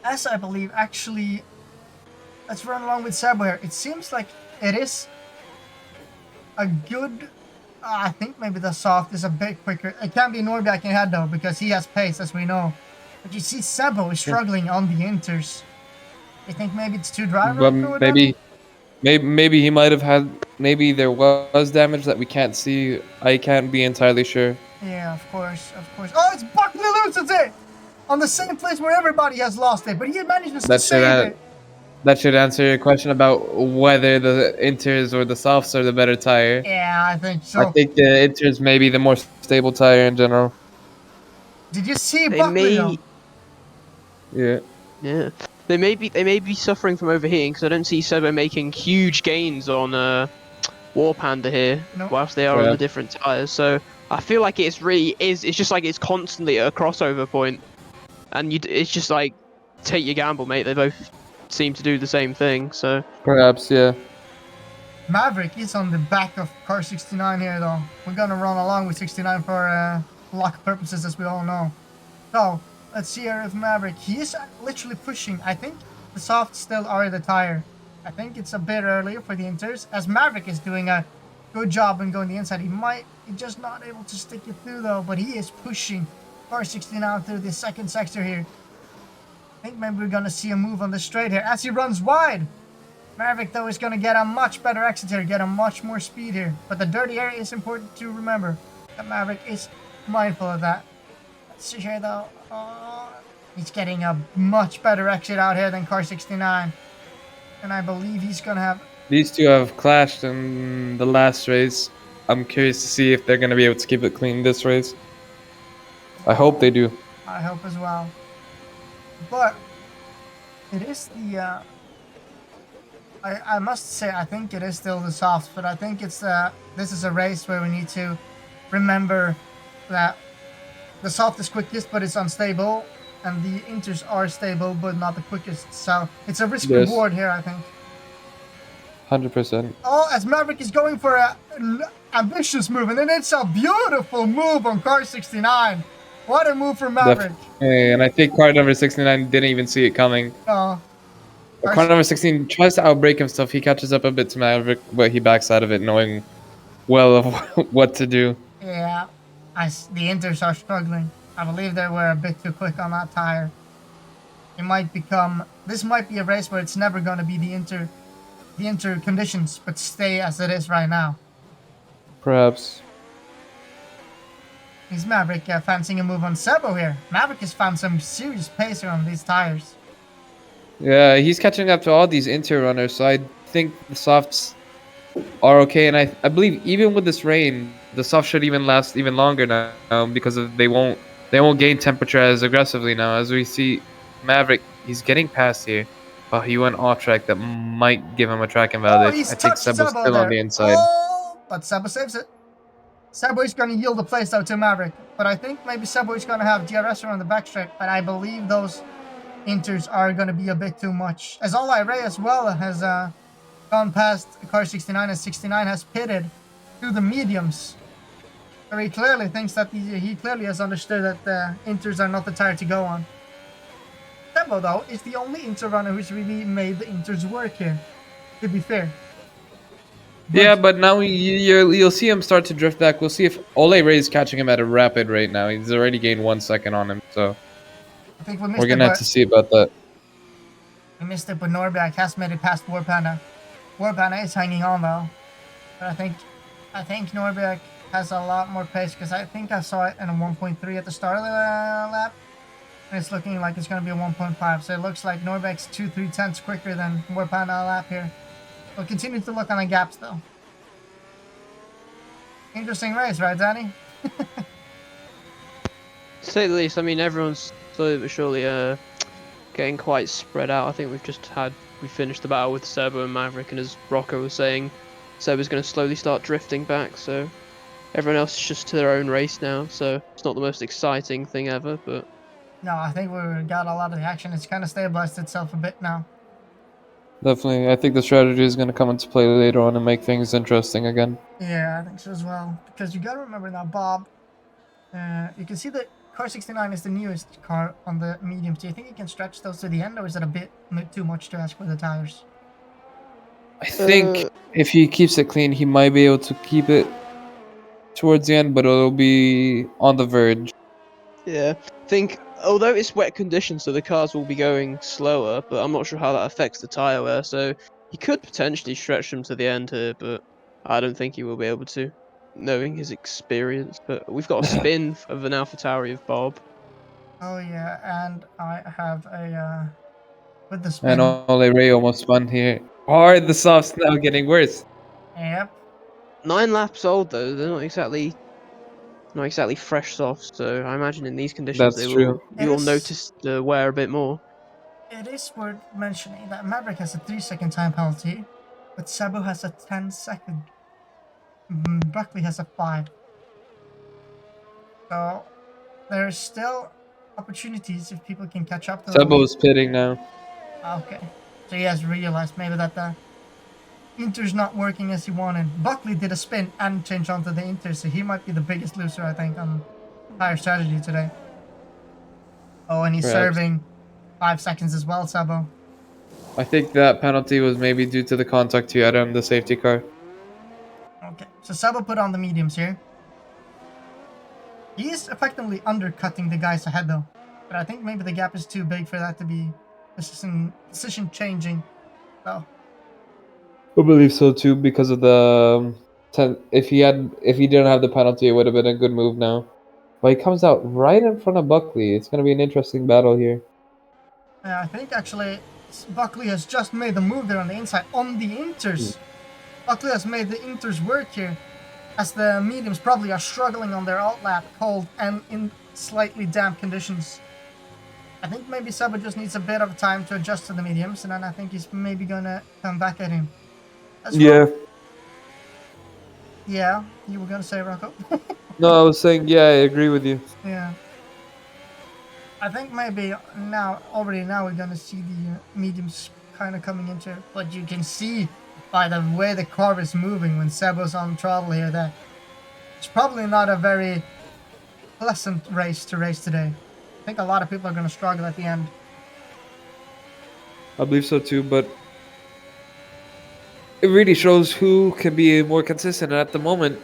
Speaker 1: As I believe, actually, let's run along with Sebo here. It seems like it is a good... I think maybe the soft is a bit quicker. It can't be Norbiak in head though, because he has pace, as we know. But you see Sebo is struggling on the inters. You think maybe it's two drivers?
Speaker 2: But maybe he might have had... Maybe there was damage that we can't see. I can't be entirely sure.
Speaker 1: Yeah, of course, of course. Oh, it's Buckley loses it! On the same place where everybody has lost it, but he manages to save it.
Speaker 2: That should answer your question about whether the inters or the softs are the better tire.
Speaker 1: Yeah, I think so.
Speaker 2: I think the inters may be the more stable tire in general.
Speaker 1: Did you see Buckley though?
Speaker 2: Yeah.
Speaker 3: Yeah. They may be suffering from overheating, because I don't see Sebo making huge gains on War Panda here, whilst they are on the different tires. So I feel like it's just like it's constantly at a crossover point, and it's just like, take your gamble, mate. They both seem to do the same thing, so
Speaker 2: perhaps, yeah.
Speaker 1: Maverick is on the back of car 69 here, though. We're gonna run along with 69 for luck purposes, as we all know. So let's see here if Maverick, he is literally pushing. I think the softs still are the tire. I think it's a bit earlier for the inters, as Maverick is doing a good job in going the inside. He's just not able to stick it through though, but he is pushing car 69 through the second sector here. I think maybe we're gonna see a move on the straight here as he runs wide. Maverick though is gonna get a much better exit here, get a much more speed here. But the dirty area is important to remember. That Maverick is mindful of that. Let's see here though. He's getting a much better exit out here than car 69. And I believe he's gonna have...
Speaker 2: These two have clashed in the last race. I'm curious to see if they're gonna be able to keep it clean this race. I hope they do.
Speaker 1: I hope as well. But it is the I must say, I think it is still the softs, but I think it's this is a race where we need to remember that the soft is quickest but it's unstable, and the inters are stable but not the quickest. So it's a risk reward here, I think.
Speaker 2: 100%.
Speaker 1: Oh, as Maverick is going for an ambitious move, and then it's a beautiful move on car 69. What a move from Maverick.
Speaker 2: And I think car number 69 didn't even see it coming. Car number 16 tries to outbrake himself. He catches up a bit to Maverick, but he backs out of it, knowing well of what to do.
Speaker 1: Yeah, the Inters are struggling. I believe they were a bit too quick on that tire. This might be a race where it's never going to be the Inter conditions, but stay as it is right now.
Speaker 2: Perhaps.
Speaker 1: Is Maverick fancying a move on Sebo here? Maverick has found some serious pacer on these tires.
Speaker 2: Yeah, he's catching up to all these Inter runners, so I think the softs are okay. And I believe even with this rain, the softs should even last even longer now because they won't gain temperature as aggressively now. As we see, Maverick, he's getting past here, but he went off track. That might give him a track invalid. I think Sebo's still on the inside.
Speaker 1: Oh, but Sebo saves it. Sebo is going to yield the place though to Maverick, but I think maybe Sebo is going to have DRS around the backstretch, but I believe those Inters are going to be a bit too much. As Olay Ray as well has gone past car 69, and 69 has pitted to the mediums. So he clearly thinks that he clearly has understood that the Inters are not the tire to go on. Sebo though is the only Inter runner who's really made the Inters work here, to be fair.
Speaker 2: Yeah, but now you'll see him start to drift back. We'll see if Ole Ray is catching him at a rapid rate now. He's already gained 1 second on him, so
Speaker 1: I think we're
Speaker 2: going to have to see about that.
Speaker 1: We missed it, but Norberg has made it past War Panda. War Panda is hanging on though, but I think Norberg has a lot more pace because I think I saw it in a 1.3 at the start of the lap, and it's looking like it's going to be a 1.5. So it looks like Norberg's 2-3 tenths quicker than War Panda a lap here. We'll continue to look on the gaps though. Interesting race, right, Danny?
Speaker 3: To say the least, I mean, everyone's slowly but surely getting quite spread out. I think we finished the battle with Sebo and Maverick, and as Rocco was saying, Sebo's going to slowly start drifting back, so everyone else is just to their own race now, so it's not the most exciting thing ever, but...
Speaker 1: No, I think we got a lot of the action. It's kind of stabilized itself a bit now.
Speaker 2: Definitely. I think the strategy is going to come into play later on and make things interesting again.
Speaker 1: Yeah, I think so as well. Because you got to remember now, Bob, you can see that car 69 is the newest car on the mediums. Do you think you can stretch those to the end, or is it a bit too much to ask for the tires?
Speaker 2: I think if he keeps it clean, he might be able to keep it towards the end, but it'll be on the verge.
Speaker 3: Yeah, I think, although it's wet conditions, so the cars will be going slower, but I'm not sure how that affects the tyre wear, so he could potentially stretch them to the end here, but I don't think he will be able to, knowing his experience. But we've got a spin of an AlphaTauri of Bob.
Speaker 1: Oh yeah, and I have a with the spin.
Speaker 2: And Ole Ray almost spun here. Are the softs now getting worse?
Speaker 1: Yep.
Speaker 3: 9 laps old though, they're not exactly fresh softs, so I imagine in these conditions you will notice the wear a bit more.
Speaker 1: It is worth mentioning that Maverick has a 3-second time penalty, but Sebo has a 10-second. Buckley has a 5. So there's still opportunities if people can catch up to them.
Speaker 2: Sebo's pitting now.
Speaker 1: Okay, so he has realized maybe that the Inter's not working as he wanted. Buckley did a spin and changed onto the Inter, so he might be the biggest loser, I think, on tire strategy today. Oh, and he's serving 5 seconds as well, Sebo.
Speaker 2: I think that penalty was maybe due to the contact he had on the safety car.
Speaker 1: Okay, so Sebo put on the mediums here. He is effectively undercutting the guys ahead though, but I think maybe the gap is too big for that to be decision changing. So
Speaker 2: I believe so too, because of the if he didn't have the penalty, it would have been a good move now. But he comes out right in front of Buckley. It's going to be an interesting battle here.
Speaker 1: Yeah, I think actually Buckley has just made the move there on the inside on the Inters. Buckley has made the Inters work here, as the mediums probably are struggling on their alt lap, cold and in slightly damp conditions. I think maybe Sebo just needs a bit of time to adjust to the mediums, and then I think he's maybe gonna come back at him.
Speaker 2: Yeah.
Speaker 1: Yeah, you were gonna say, Rocco?
Speaker 2: No, I was saying, yeah, I agree with you.
Speaker 1: Yeah. I think maybe already now we're gonna see the mediums kind of coming into it, but you can see by the way the car is moving when Sebo's on throttle here that it's probably not a very pleasant race to race today. I think a lot of people are gonna struggle at the end.
Speaker 2: I believe so too, but it really shows who can be more consistent. And at the moment,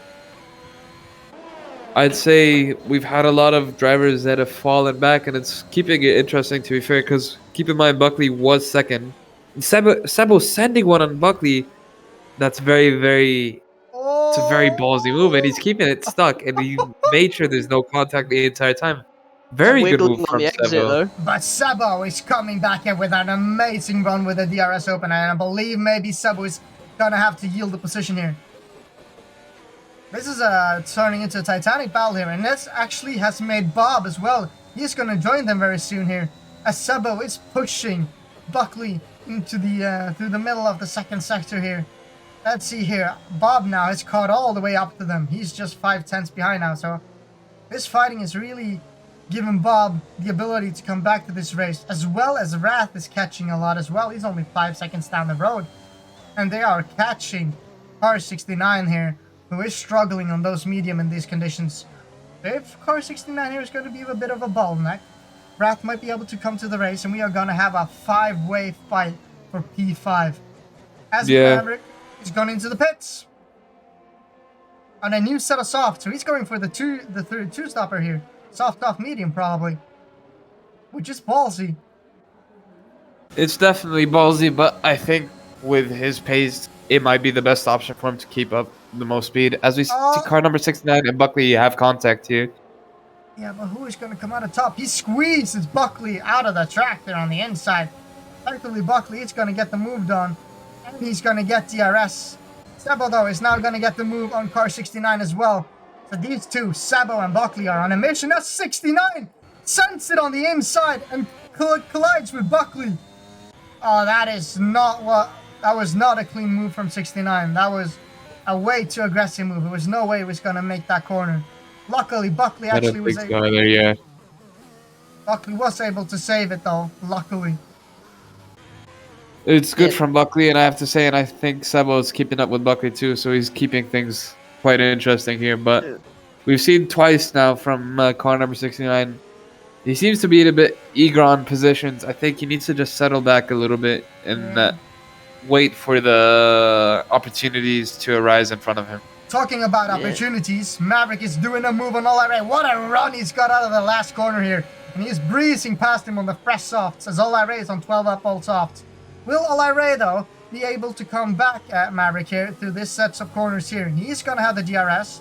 Speaker 2: I'd say we've had a lot of drivers that have fallen back, and it's keeping it interesting, to be fair, because keep in mind, Buckley was second. Sebo sending one on Buckley, that's it's a very ballsy move, and he's keeping it stuck, and he made sure there's no contact the entire time. Very good move
Speaker 3: Wiggling on
Speaker 2: from
Speaker 3: the exit
Speaker 2: Sebo.
Speaker 3: though.
Speaker 1: But Sebo is coming back here with an amazing run with the DRS open, and I believe maybe Sebo is gonna have to yield the position here. This is turning into a Titanic battle here, and this actually has made Bob as well. He's gonna join them very soon here, as Sebo is pushing Buckley into the through the middle of the second sector here. Let's see here. Bob now has caught all the way up to them. He's just 5/10 behind now, so this fighting is really giving Bob the ability to come back to this race, as well as Wrath is catching a lot as well. He's only 5 seconds down the road, and they are catching Car 69 here, who is struggling on those medium in these conditions. If Car 69 here is going to be a bit of a bottleneck, Wrath might be able to come to the race, and we are going to have a 5-way fight for P5. As Maverick is going into the pits on a new set of soft, so he's going for the third two-stopper here. Soft off medium, probably. Which is ballsy.
Speaker 2: It's definitely ballsy, but I think with his pace, it might be the best option for him to keep up the most speed. As we see car number 69 and Buckley have contact here.
Speaker 1: Yeah, but who is going to come out of top? He squeezes Buckley out of the track there on the inside. Thankfully, Buckley is going to get the move done. And he's going to get DRS. Sebo, though, is now going to get the move on car 69 as well. So these two, Sebo and Buckley, are on a mission. That's 69! Sends it on the inside and collides with Buckley. Oh, that was not a clean move from 69. That was a way too aggressive move. There was no way he was going to make that corner. Luckily, Buckley actually was able... Buckley was able to save it, though. Luckily.
Speaker 2: It's good from Buckley, and I have to say, and I think Sebo is keeping up with Buckley too, so he's keeping things quite interesting here. But we've seen twice now from car number 69. He seems to be in a bit eager on positions. I think he needs to just settle back a little bit and wait for the opportunities to arise in front of him.
Speaker 1: Talking about opportunities, Maverick is doing a move on Olaire. What a run he's got out of the last corner here. And he's breezing past him on the fresh softs as Olaire is on 12 up all softs. Will Olaire, though, be able to come back at Maverick here through this sets of corners here? He's going to have the DRS,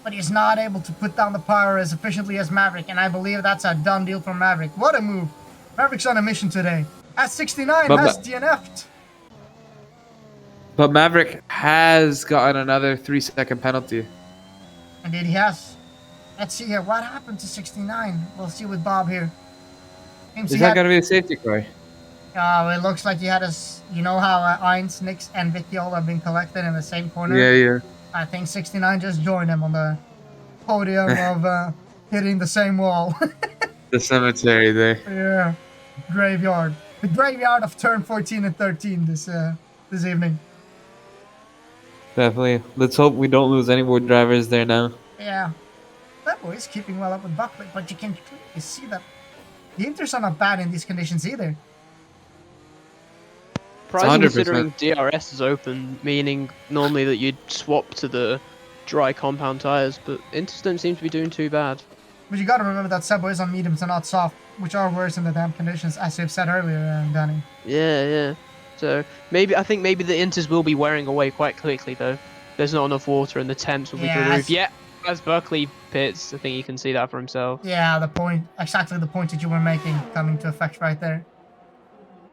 Speaker 1: but he's not able to put down the power as efficiently as Maverick, and I believe that's a done deal for Maverick. What a move. Maverick's on a mission today. At 69 has DNF'd.
Speaker 2: But Maverick has gotten another 3-second penalty.
Speaker 1: Indeed he has. Let's see here. What happened to 69? We'll see with Bob here.
Speaker 2: Is that going to be a safety car?
Speaker 1: Oh, it looks like he had you know how Ainz, Nix, and Vikiol have been collected in the same corner?
Speaker 2: Yeah.
Speaker 1: I think 69 just joined him on the podium of hitting the same wall.
Speaker 2: The cemetery there.
Speaker 1: Yeah. Graveyard. The graveyard of turn 14 and 13 this evening.
Speaker 2: Definitely. Let's hope we don't lose any more drivers there now.
Speaker 1: Yeah. That boy is keeping well up with Buckley, but you can clearly see that the Inters are not bad in these conditions either.
Speaker 3: Surprising considering DRS is open, meaning normally that you'd swap to the dry compound tires, but Inters don't seem to be doing too bad.
Speaker 1: But you gotta remember that Sebo is on mediums and not soft, which are worse in the damp conditions, as you've said earlier, Danny.
Speaker 3: Yeah. So I think maybe the Inters will be wearing away quite quickly though. There's not enough water and the temps will be through the roof. Yeah, as Buckley pits, I think he can see that for himself.
Speaker 1: Yeah, exactly the point that you were making coming to effect right there.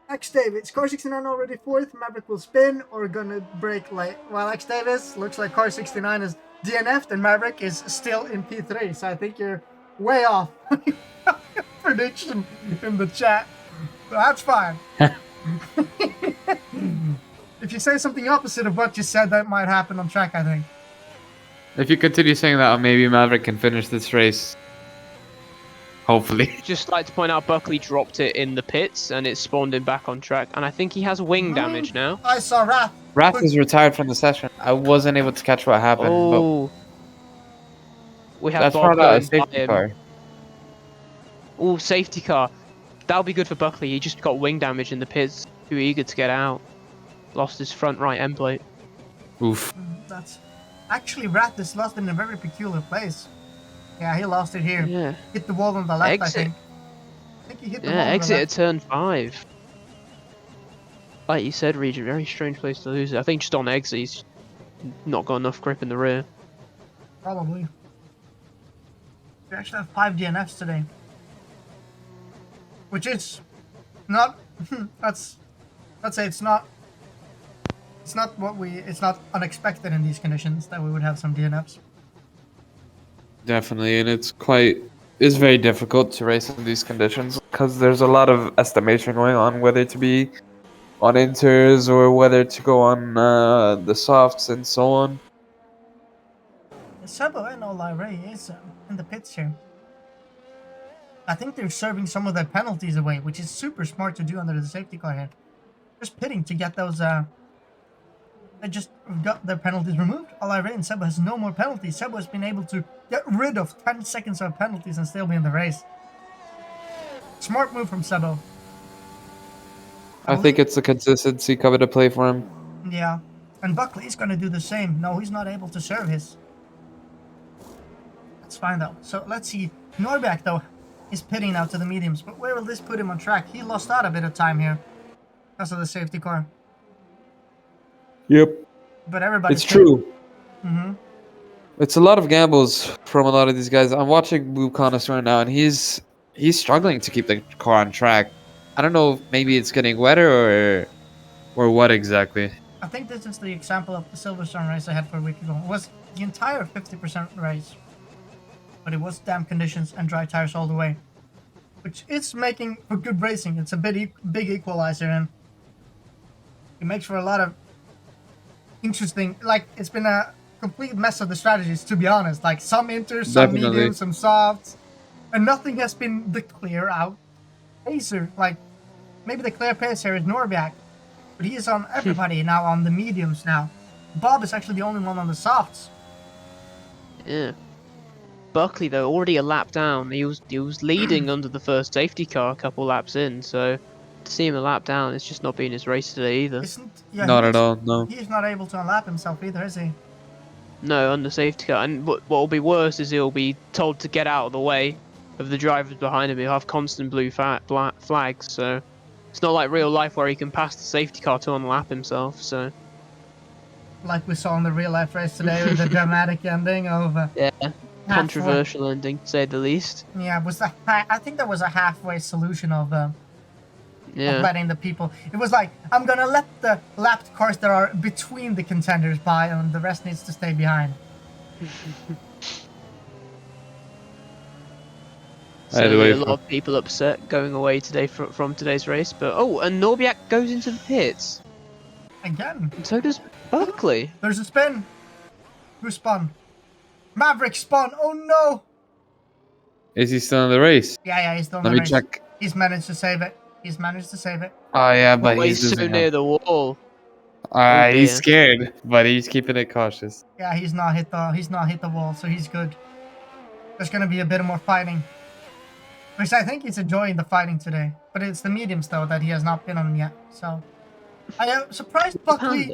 Speaker 1: X Davis, car 69 already fourth. Maverick will spin or gonna break late. While X Davis looks like car 69 is DNF'd and Maverick is still in P3. So I think you're way off prediction in the chat. But that's fine. If you say something opposite of what you said, that might happen on track, I think.
Speaker 2: If you continue saying that, maybe Maverick can finish this race. Hopefully.
Speaker 3: Just like to point out, Buckley dropped it in the pits and it spawned him back on track. And I think he has wing damage now.
Speaker 1: I saw Wrath.
Speaker 2: Wrath is retired from the session. I wasn't able to catch what happened.
Speaker 3: Oh. We have
Speaker 2: that's
Speaker 3: Bob
Speaker 2: probably a
Speaker 3: going
Speaker 2: safety car.
Speaker 3: Oh, safety car. That'll be good for Buckley. He just got wing damage in the pits. Too eager to get out. Lost his front right end plate.
Speaker 2: Oof.
Speaker 1: That's actually Rathis lost it in a very peculiar place. Yeah, he lost it here.
Speaker 3: Yeah.
Speaker 1: Hit the wall on the left,
Speaker 3: Exit.
Speaker 1: I think he hit the
Speaker 3: Yeah,
Speaker 1: wall on the
Speaker 3: exit at
Speaker 1: left.
Speaker 3: turn 5. Like you said, Regent, very strange place to lose it. I think just on exit, he's not got enough grip in the rear.
Speaker 1: Probably. We actually have 5 DNFs today. Which is not let's say it's not it's not unexpected in these conditions that we would have some DNFs.
Speaker 2: Definitely, and it's very difficult to race in these conditions because there's a lot of estimation going on whether to be on inters or whether to go on the softs and so on.
Speaker 1: Sebo and Olaire is in the pits here. I think they're serving some of their penalties away, which is super smart to do under the safety car here. Just pitting to get those they just got their penalties removed. Olaire and Sebo has no more penalties. Sebo has been able to get rid of 10 seconds of penalties and still be in the race. Smart move from Sebo.
Speaker 2: I think it's the consistency coming to play for him.
Speaker 1: Yeah. And Buckley's going to do the same. No, he's not able to serve his. That's fine, though. So, let's see. Norbeck, though, is pitting now to the mediums. But where will this put him on track? He lost out a bit of time here because of the safety car.
Speaker 2: Yep.
Speaker 1: But everybody's
Speaker 2: It's true.
Speaker 1: Mm-hmm.
Speaker 2: It's a lot of gambles from a lot of these guys. I'm watching Blue Connoisseur right now, and he's struggling to keep the car on track. I don't know if maybe it's getting wetter or what exactly.
Speaker 1: I think this is the example of the Silverstone race I had for a week ago. It was the entire 50% race. But it was damp conditions and dry tires all the way. Which is making for good racing. It's a big equalizer, and it makes for a lot of interesting... Like, it's been a complete mess of the strategies, to be honest. Like, some inters, some
Speaker 2: Definitely.
Speaker 1: mediums, some softs. And nothing has been the clear out pacer. Like, maybe the clear pacer is Norbeck. But he is on everybody now on the mediums now. Bob is actually the only one on the softs.
Speaker 3: Yeah. Buckley, though, already a lap down. He was leading under the first safety car a couple laps in, so to see him a lap down, it's just not been his race today either.
Speaker 2: Not at all, no.
Speaker 1: He's not able to unlap himself either, is he?
Speaker 3: No, under safety car. And what will be worse is he'll be told to get out of the way of the drivers behind him. He'll have constant blue flags, so it's not like real life where he can pass the safety car to unlap himself, so...
Speaker 1: Like we saw in the real life race today with the dramatic ending of...
Speaker 3: yeah, controversial ending, to say the least.
Speaker 1: Yeah, I think that was a halfway solution of letting the people... It was like, I'm gonna let the lapped cars that are between the contenders by, and the rest needs to stay behind.
Speaker 3: So a lot of people upset going away today from today's race, but and Norbiak goes into the pits
Speaker 1: again.
Speaker 3: And so does Buckley.
Speaker 1: There's a spin. Who spun? Maverick spun. Oh no!
Speaker 2: Is he still in the race?
Speaker 1: Yeah, he's still in the race.
Speaker 2: Let me check.
Speaker 1: He's managed to save it.
Speaker 2: Oh yeah, but
Speaker 3: he's so near the wall.
Speaker 2: He's scared, but he's keeping it cautious.
Speaker 1: Yeah, he's not hit the wall, so he's good. There's gonna be a bit more fighting. Which I think he's enjoying the fighting today. But it's the mediums, though, that he has not been on yet. So, I am surprised Buckley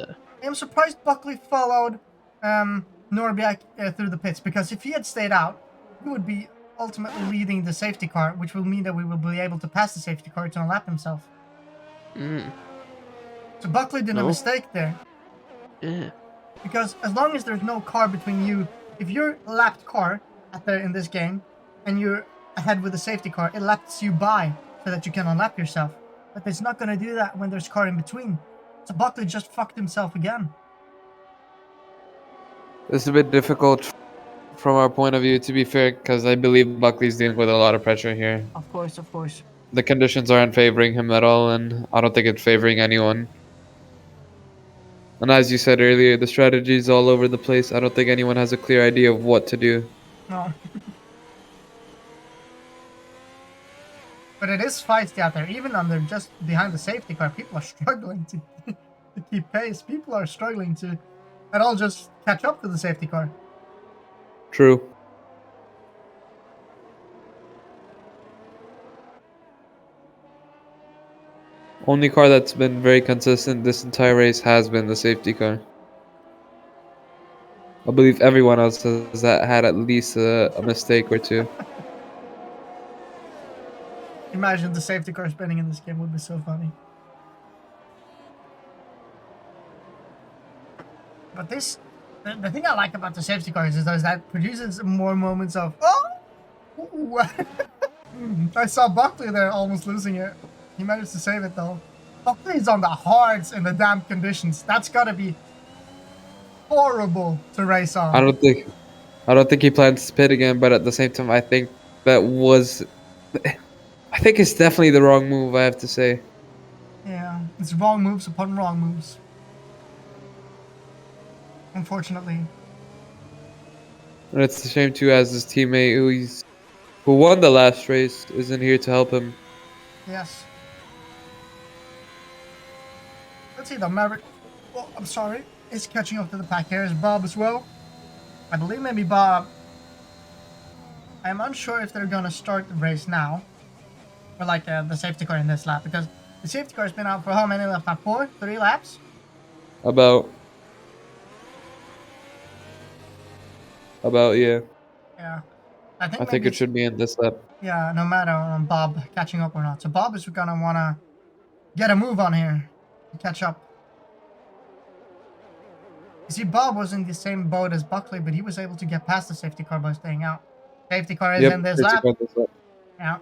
Speaker 1: followed Norbiak through the pits. Because if he had stayed out, he would be ultimately leading the safety car. Which will mean that we will be able to pass the safety car to unlap himself. So Buckley did a mistake there.
Speaker 3: Yeah.
Speaker 1: Because as long as there's no car between you... If you're a lapped car out there in this game, and you're ahead with the safety car, it laps you by so that you can unlap yourself. But it's not going to do that when there's car in between. So Buckley just fucked himself again.
Speaker 2: It's a bit difficult from our point of view, to be fair, because I believe Buckley's dealing with a lot of pressure here.
Speaker 1: Of course.
Speaker 2: The conditions aren't favoring him at all, and I don't think it's favoring anyone. And as you said earlier, the strategy is all over the place. I don't think anyone has a clear idea of what to do.
Speaker 1: No. But it is feisty out there. Even under just behind the safety car, people are struggling to keep pace. People are struggling to at all just catch up to the safety car.
Speaker 2: True. Only car that's been very consistent this entire race has been the safety car. I believe everyone else has had at least a mistake or two.
Speaker 1: Imagine the safety car spinning in this game would be so funny. But this, the thing I like about the safety cars is that produces more moments of, oh! Ooh. I saw Buckley there almost losing it. He managed to save it though. Buckley's on the hards in the damp conditions. That's gotta be horrible to race on.
Speaker 2: I don't think he plans to pit again, but at the same time I think it's definitely the wrong move, I have to say.
Speaker 1: Yeah, it's wrong moves upon wrong moves. Unfortunately.
Speaker 2: And it's a shame too, as his teammate who won the last race isn't here to help him.
Speaker 1: Yes. Let's see, the Maverick. Oh, I'm sorry. Is catching up to the pack here. Is Bob as well? I believe maybe Bob. I'm unsure if they're gonna start the race now, or like the safety car in this lap, because the safety car's been out for how many laps now? 3 laps?
Speaker 2: About yeah.
Speaker 1: Yeah.
Speaker 2: I think it should be in this lap.
Speaker 1: Yeah, no matter Bob catching up or not. So Bob is gonna wanna get a move on here to catch up. You see, Bob was in the same boat as Buckley, but he was able to get past the safety car by staying out. Safety car is in this lap. Yeah.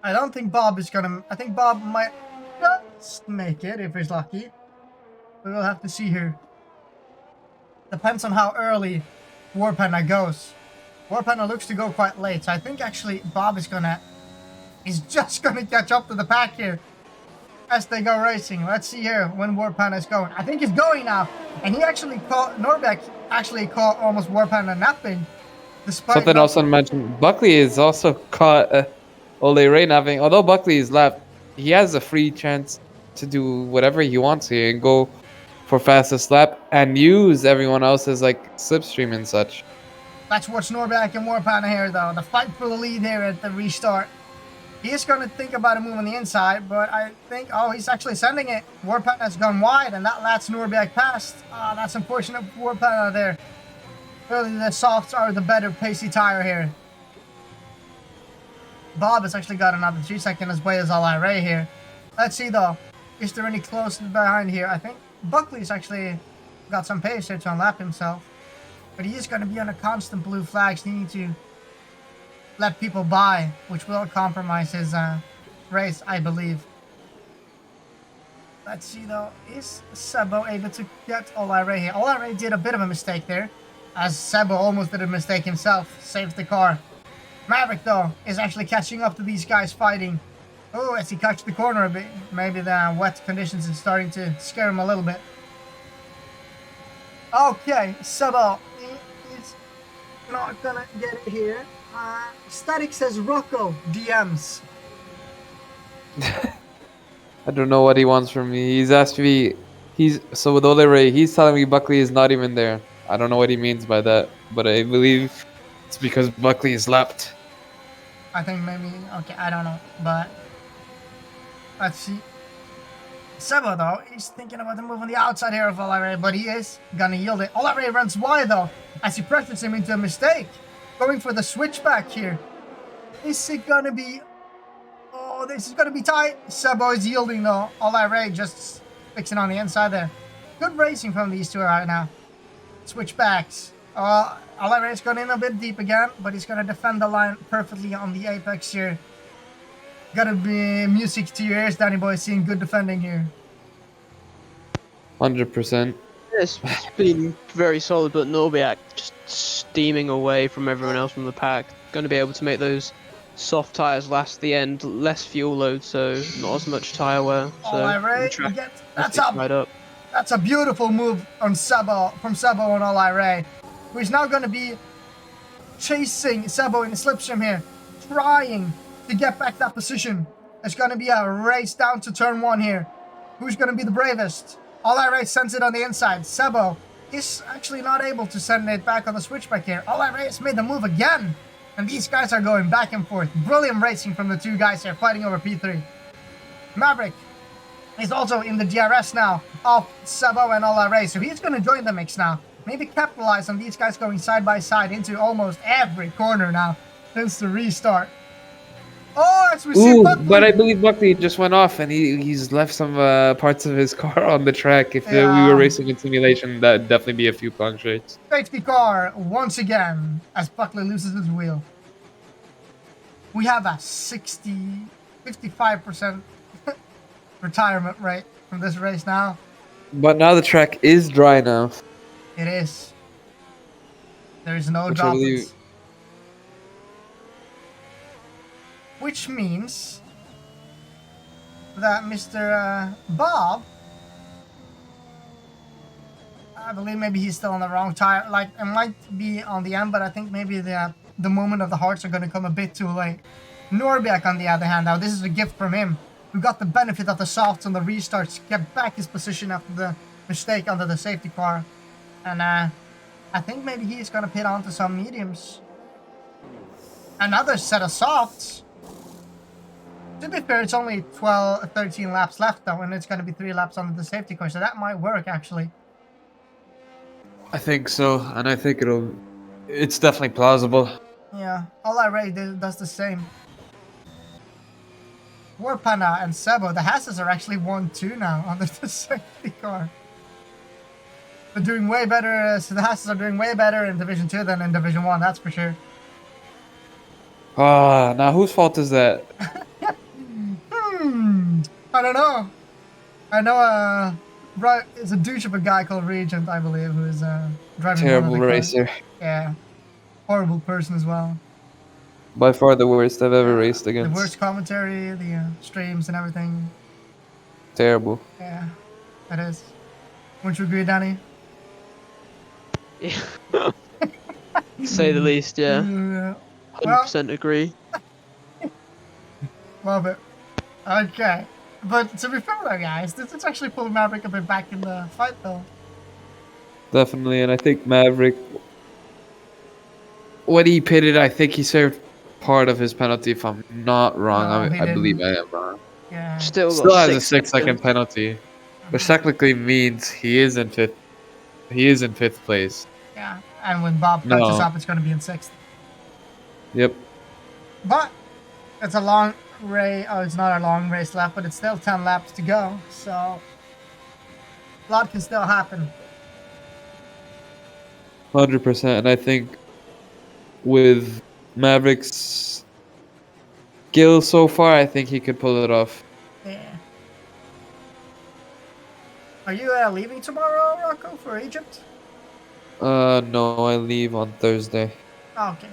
Speaker 1: I don't think Bob is gonna. I think Bob might just make it if he's lucky. We will have to see here. Depends on how early War Panda goes. War Panda looks to go quite late, so I think actually Bob is just gonna catch up to the pack here as they go racing. Let's see here when War Panda is going. I think he's going now, and he actually caught Norbeck. Actually caught almost War Panda napping.
Speaker 2: Something else I mentioned. Buckley is also caught Ole Ray napping. Although Buckley is left, he has a free chance to do whatever he wants here and go for fastest lap and use everyone else's like slipstream and such.
Speaker 1: That's what's Norbeck and War Panda here though. The fight for the lead here at the restart. He is going to think about a move on the inside, but I think, oh, he's actually sending it. War Panda has gone wide, and that lets Norbeck past. That's unfortunate for War Panda there. Really, the softs are the better pacey tire here. Bob has actually got another 3 seconds as way as All Ray here. Let's see though. Is there any close behind here? I think Buckley's actually got some pace here to unlap himself. But he is going to be on a constant blue flags, needing to let people by, which will compromise his race, I believe. Let's see though. Is Sebo able to get All Ray here? All Ray did a bit of a mistake there, as Sebo almost did a mistake himself. Saved the car. Maverick though is actually catching up to these guys fighting. Oh, as he catches the corner a bit. Maybe the wet conditions is starting to scare him a little bit. Okay, Sebo is not gonna get it here. Static says Rocco DMs.
Speaker 2: I don't know what he wants from me. He's asked me. So with Ole Ray, he's telling me Buckley is not even there. I don't know what he means by that, but I believe it's because Buckley is lapped.
Speaker 1: I think maybe, okay, I don't know, but let's see. Sebo though, he's thinking about the move on the outside here of All Ray, but he is gonna yield it. All Ray runs wide though, as he pressures him into a mistake. Going for the switchback here. Is it gonna be, oh, this is gonna be tight. Sebo is yielding though. All Ray just fixing on the inside there. Good racing from these two right now. Switchbacks. All Ray's gone in a bit deep again, but he's gonna defend the line perfectly on the apex here. Gotta be music to your ears, Danny boy, seeing good defending here.
Speaker 2: 100%.
Speaker 3: It's been very solid, but Norbiak just steaming away from everyone else from the pack. Going to be able to make those soft tires last the end, less fuel load, so not as much tire wear. So
Speaker 1: All Ray, that's a beautiful move on Sebo, from Sebo on All Ray, who's now going to be chasing Sebo in the slipstream here, trying to get back that position. It's going to be a race down to turn 1 here. Who's going to be the bravest? All Ray sends it on the inside. Sebo is actually not able to send it back on the switchback here. All Ray has made the move again. And these guys are going back and forth. Brilliant racing from the two guys here, fighting over P3. Maverick is also in the DRS now of Sabo and Ola Ray, so he's going to join the mix now. Maybe capitalize on these guys going side by side into almost every corner now since the restart. Oh, as we see
Speaker 2: Ooh,
Speaker 1: Buckley.
Speaker 2: but I believe Buckley just went off and he's left some parts of his car on the track. If we
Speaker 1: Yeah.
Speaker 2: were racing in simulation, that'd definitely be a few punctures.
Speaker 1: Safety car once again as Buckley loses his wheel. We have a 55% retirement rate from this race now.
Speaker 2: But now the track is dry now.
Speaker 1: It is. There is no
Speaker 2: Which I
Speaker 1: droplets.
Speaker 2: believe-
Speaker 1: Which means that Mr. Bob, I believe maybe he's still on the wrong tire. Like, it might be on the end, but I think maybe the moment of the hearts are going to come a bit too late. Norbeck, on the other hand, now this is a gift from him, who got the benefit of the softs and the restarts, kept back his position after the mistake under the safety car. And I think maybe he's going to pit onto some mediums. Another set of softs. To be fair, it's only 13 laps left though, and it's going to be 3 laps under the safety car, so that might work actually.
Speaker 2: I think so, and I think it's definitely plausible.
Speaker 1: Yeah, Ola Ray does the same. Warpana and Sebo, the Hasses are actually 1-2 now under the safety car. They're doing way better, so the Hasses are doing way better in Division 2 than in Division 1, that's for sure.
Speaker 2: Ah, now whose fault is that?
Speaker 1: I don't know. I know right, it's a douche of a guy called Regent, I believe, who is driving
Speaker 2: Terrible
Speaker 1: one of the cars.
Speaker 2: racer.
Speaker 1: Yeah. Horrible person as well.
Speaker 2: By far the worst I've ever raced against.
Speaker 1: The worst commentary, the streams and everything.
Speaker 2: Terrible.
Speaker 1: Yeah, it is. Wouldn't you agree, Danny?
Speaker 3: Yeah. To say the least, yeah.
Speaker 1: Yeah. Well,
Speaker 3: 100% agree.
Speaker 1: love it. Okay. But to be fair though, guys, this is actually pulling Maverick a bit back in the fight though.
Speaker 2: Definitely, and I think Maverick, when he pitted, I think he served part of his penalty, if I'm not wrong.
Speaker 1: No, he
Speaker 2: I believe
Speaker 1: didn't.
Speaker 2: I am wrong.
Speaker 1: Yeah.
Speaker 3: Still
Speaker 2: Still
Speaker 3: got
Speaker 2: has a
Speaker 3: 6
Speaker 2: 6-second penalty, which technically means he is in fifth. He is in 5th place.
Speaker 1: Yeah. And when Bob
Speaker 2: No.
Speaker 1: catches up, it's going to be in 6th.
Speaker 2: Yep.
Speaker 1: But it's a long race. Oh, it's not a long race left, but it's still 10 laps to go. So a lot can still happen.
Speaker 2: 100%, and I think with Maverick's skill so far, I think he could pull it off.
Speaker 1: Yeah. Are you leaving tomorrow, Rocco, for Egypt?
Speaker 2: No, I leave on Thursday.
Speaker 1: Oh, okay.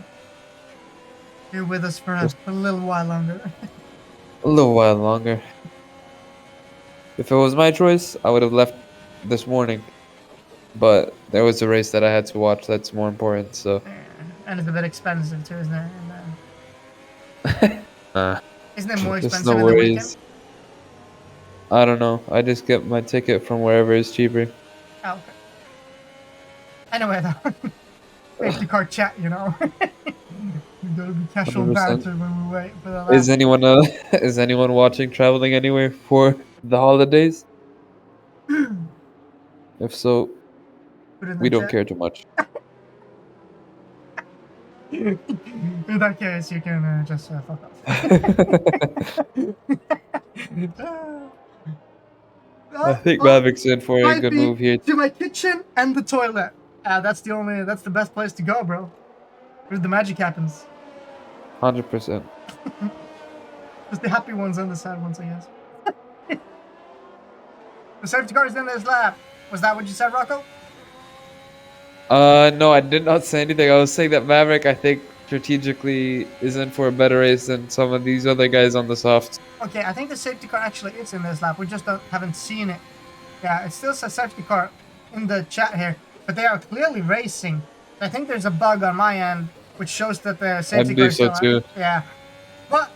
Speaker 1: You're with us for a little while longer.
Speaker 2: A little while longer. If it was my choice, I would have left this morning. But there was a race that I had to watch that's more important, so...
Speaker 1: Yeah. And it's a bit expensive too, isn't it? And, isn't it more
Speaker 2: There's
Speaker 1: expensive
Speaker 2: no
Speaker 1: in the
Speaker 2: worries.
Speaker 1: weekend?
Speaker 2: I don't know. I just get my ticket from wherever is cheaper.
Speaker 1: Oh, okay. Anyway, though, safety car chat, you know. We gotta be casual
Speaker 2: 100%.
Speaker 1: banter when we wait for the lap.
Speaker 2: Is anyone watching Traveling Anywhere for the holidays? If so,
Speaker 1: Put it in
Speaker 2: we
Speaker 1: the
Speaker 2: don't
Speaker 1: chat.
Speaker 2: care too much.
Speaker 1: In that case, you can just fuck off.
Speaker 2: I think Maverick's in for a
Speaker 1: might
Speaker 2: good
Speaker 1: be
Speaker 2: move here.
Speaker 1: To my kitchen and the toilet. That's the best place to go, bro. Where the magic happens.
Speaker 2: 100%.
Speaker 1: Just the happy ones and the sad ones, I guess. The safety car is in this lap. Was that what you said, Rocco?
Speaker 2: No, I did not say anything. I was saying that Maverick, I think, strategically is in for a better race than some of these other guys on the soft.
Speaker 1: Okay, I think the safety car actually is in this lap. We just haven't seen it. Yeah, it still says safety car in the chat here, but they are clearly racing. I think there's a bug on my end, which shows that the safety car
Speaker 2: believe
Speaker 1: is
Speaker 2: so
Speaker 1: still
Speaker 2: too.
Speaker 1: Yeah. But,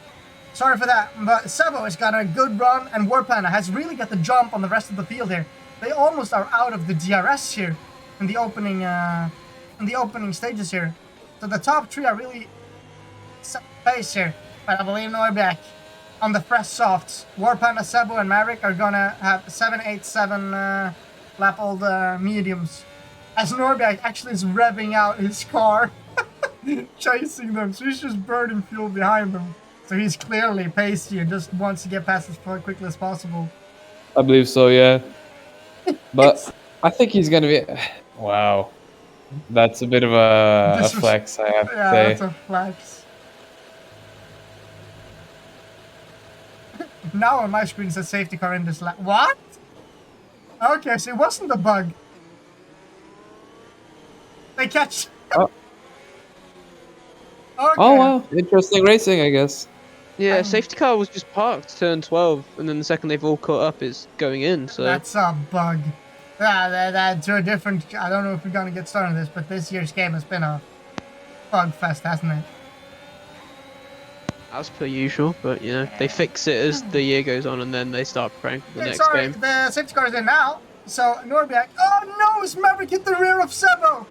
Speaker 1: sorry for that, but Sebo has got a good run, and Warpana has really got the jump on the rest of the field here. They almost are out of the DRS here in the opening stages here. So the top 3 are really set pace here. But I believe Norbeck on the fresh softs. Warpanda, Sebo, and Maverick are gonna have 787 lap all the mediums. As Norbiak actually is revving out his car, chasing them. So he's just burning fuel behind them. So he's clearly pacey and just wants to get past as quickly as possible.
Speaker 2: I believe so, yeah. But I think he's gonna be. Wow, that's a bit of a flex, I have to
Speaker 1: Yeah,
Speaker 2: say.
Speaker 1: that's a flex. Now on my screen it says safety car in this lap. What? Okay, so it wasn't a bug. They catch.
Speaker 2: Oh.
Speaker 1: Okay.
Speaker 2: Oh wow, interesting racing, I guess.
Speaker 3: Yeah, safety car was just parked, turn 12, and then the second they've all caught up is going in, so...
Speaker 1: That's a bug. Yeah, that's a different... I don't know if we're gonna get started on this, but this year's game has been a bug fest, hasn't it?
Speaker 3: As per usual, but, you know, they fix it as the year goes on, and then they start preparing for the next
Speaker 1: sorry,
Speaker 3: game.
Speaker 1: the safety car is in now, so Norbiak... Oh no, it's Maverick hit the rear of Sebo!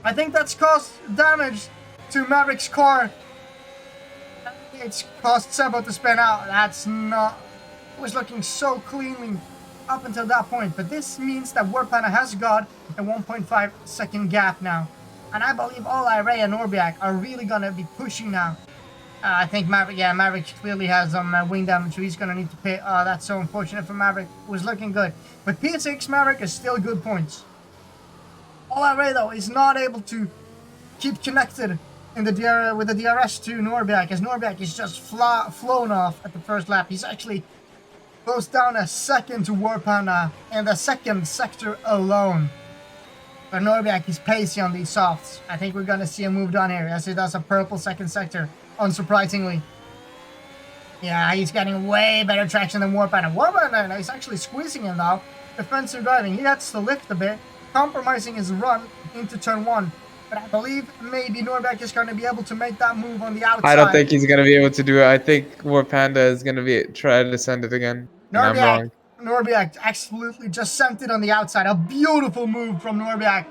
Speaker 1: I think that's caused damage to Maverick's car. It's caused Sebo to spin out. That's not... It was looking so cleanly up until that point. But this means that Warpanda has got a 1.5 second gap now. And I believe all Ray and Norbiak are really going to be pushing now. I think Maverick, yeah, Maverick clearly has some wing damage, so he's going to need to pay. Oh, that's so unfortunate for Maverick. It was looking good. But P6 Maverick is still good points. All Ray, though, is not able to keep connected in the with the DRS to Norbiak, as Norbiak is just flown off at the first lap. He's actually goes down a second to Warpanda in the second sector alone. But Norbiak is pacey on these softs. I think we're gonna see a move down here as he does a purple second sector, unsurprisingly. Yeah, he's getting way better traction than Warpanda. Warpanda is actually squeezing him though. Defensive driving, he has to lift a bit, compromising his run into turn 1. But I believe maybe Norbiak is going to be able to make that move on the outside.
Speaker 2: I don't think he's gonna be able to do it. I think Warpanda is gonna be try to send it again. I'm wrong.
Speaker 1: Norbiak absolutely just sent it on the outside. A beautiful move from Norbiak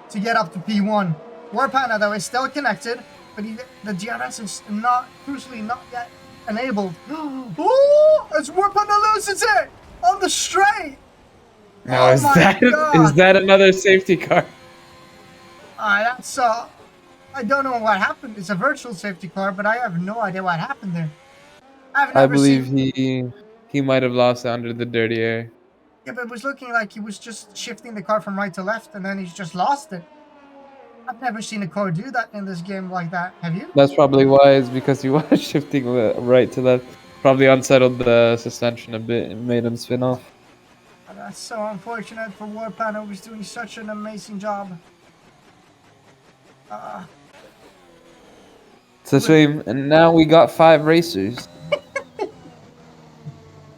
Speaker 1: to get up to P1. Warpanda though is still connected, but the DRS is crucially not yet enabled. Oh, as Warpanda loses it on the straight.
Speaker 2: No, is that another safety car?
Speaker 1: That's I don't know what happened. It's a virtual safety car, but I have no idea what happened there.
Speaker 2: I believe he might have lost it under the dirty air.
Speaker 1: Yeah, but it was looking like he was just shifting the car from right to left, and then he's just lost it. I've never seen a car do that in this game like that. Have you?
Speaker 2: That's probably why. Is because he was shifting right to left. Probably unsettled the suspension a bit and made him spin off.
Speaker 1: That's so unfortunate for Warpanda, who's doing such an amazing job.
Speaker 2: It's a shame. And now we got 5 racers.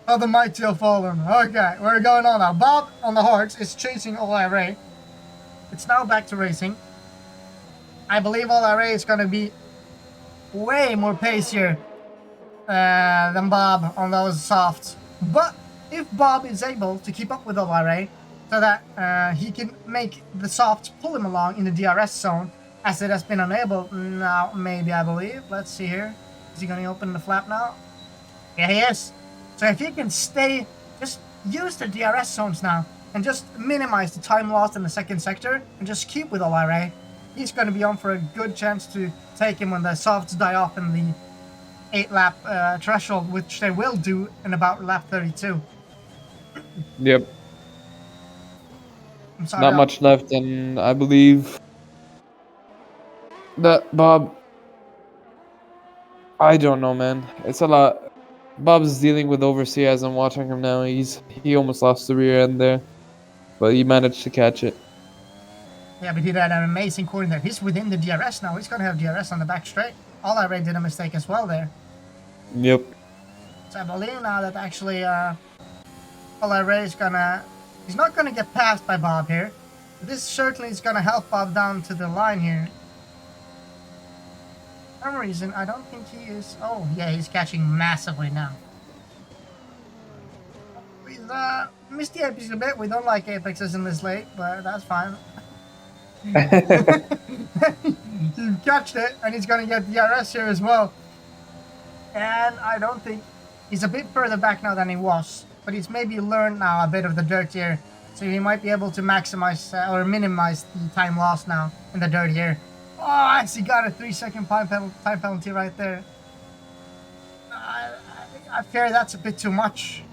Speaker 1: Oh, the mighty have fallen. Okay, we're going on now. Bob on the Hearts is chasing All-Ray. It's now back to racing. I believe All-Ray is going to be way more pacier than Bob on those softs. But if Bob is able to keep up with All-Ray so that he can make the softs pull him along in the DRS zone, as it has been unable now, maybe, I believe. Let's see here. Is he going to open the flap now? Yeah, he is. So if he can stay, just use the DRS zones now, and just minimize the time lost in the second sector, and just keep with All-Ray, he's going to be on for a good chance to take him when the softs die off in the 8-lap threshold, which they will do in about lap 32.
Speaker 2: Yep.
Speaker 1: I'm sorry,
Speaker 2: Not much left, and I believe that Bob... I don't know, man. It's a lot. Bob's dealing with overseer as I'm watching him now. He almost lost the rear end there, but he managed to catch it.
Speaker 1: Yeah, but he had an amazing corner there. He's within the DRS now. He's going to have DRS on the back straight. All-Ray did a mistake as well there.
Speaker 2: Yep.
Speaker 1: So I believe now that actually All-Ray is gonna... He's not gonna get passed by Bob here. This certainly is gonna help Bob down to the line here. For some reason, I don't think he is... Oh, yeah, he's catching massively now. He's missed the apex a bit. We don't like apexes in this late, but that's fine. He catched it, and he's gonna get DRS here as well. And I don't think He's a bit further back now than he was, but he's maybe learned now a bit of the dirt here, so he might be able to maximize or minimize the time lost now in the dirt here. Oh, he got a 3-second time penalty right there. I fear that's a bit too much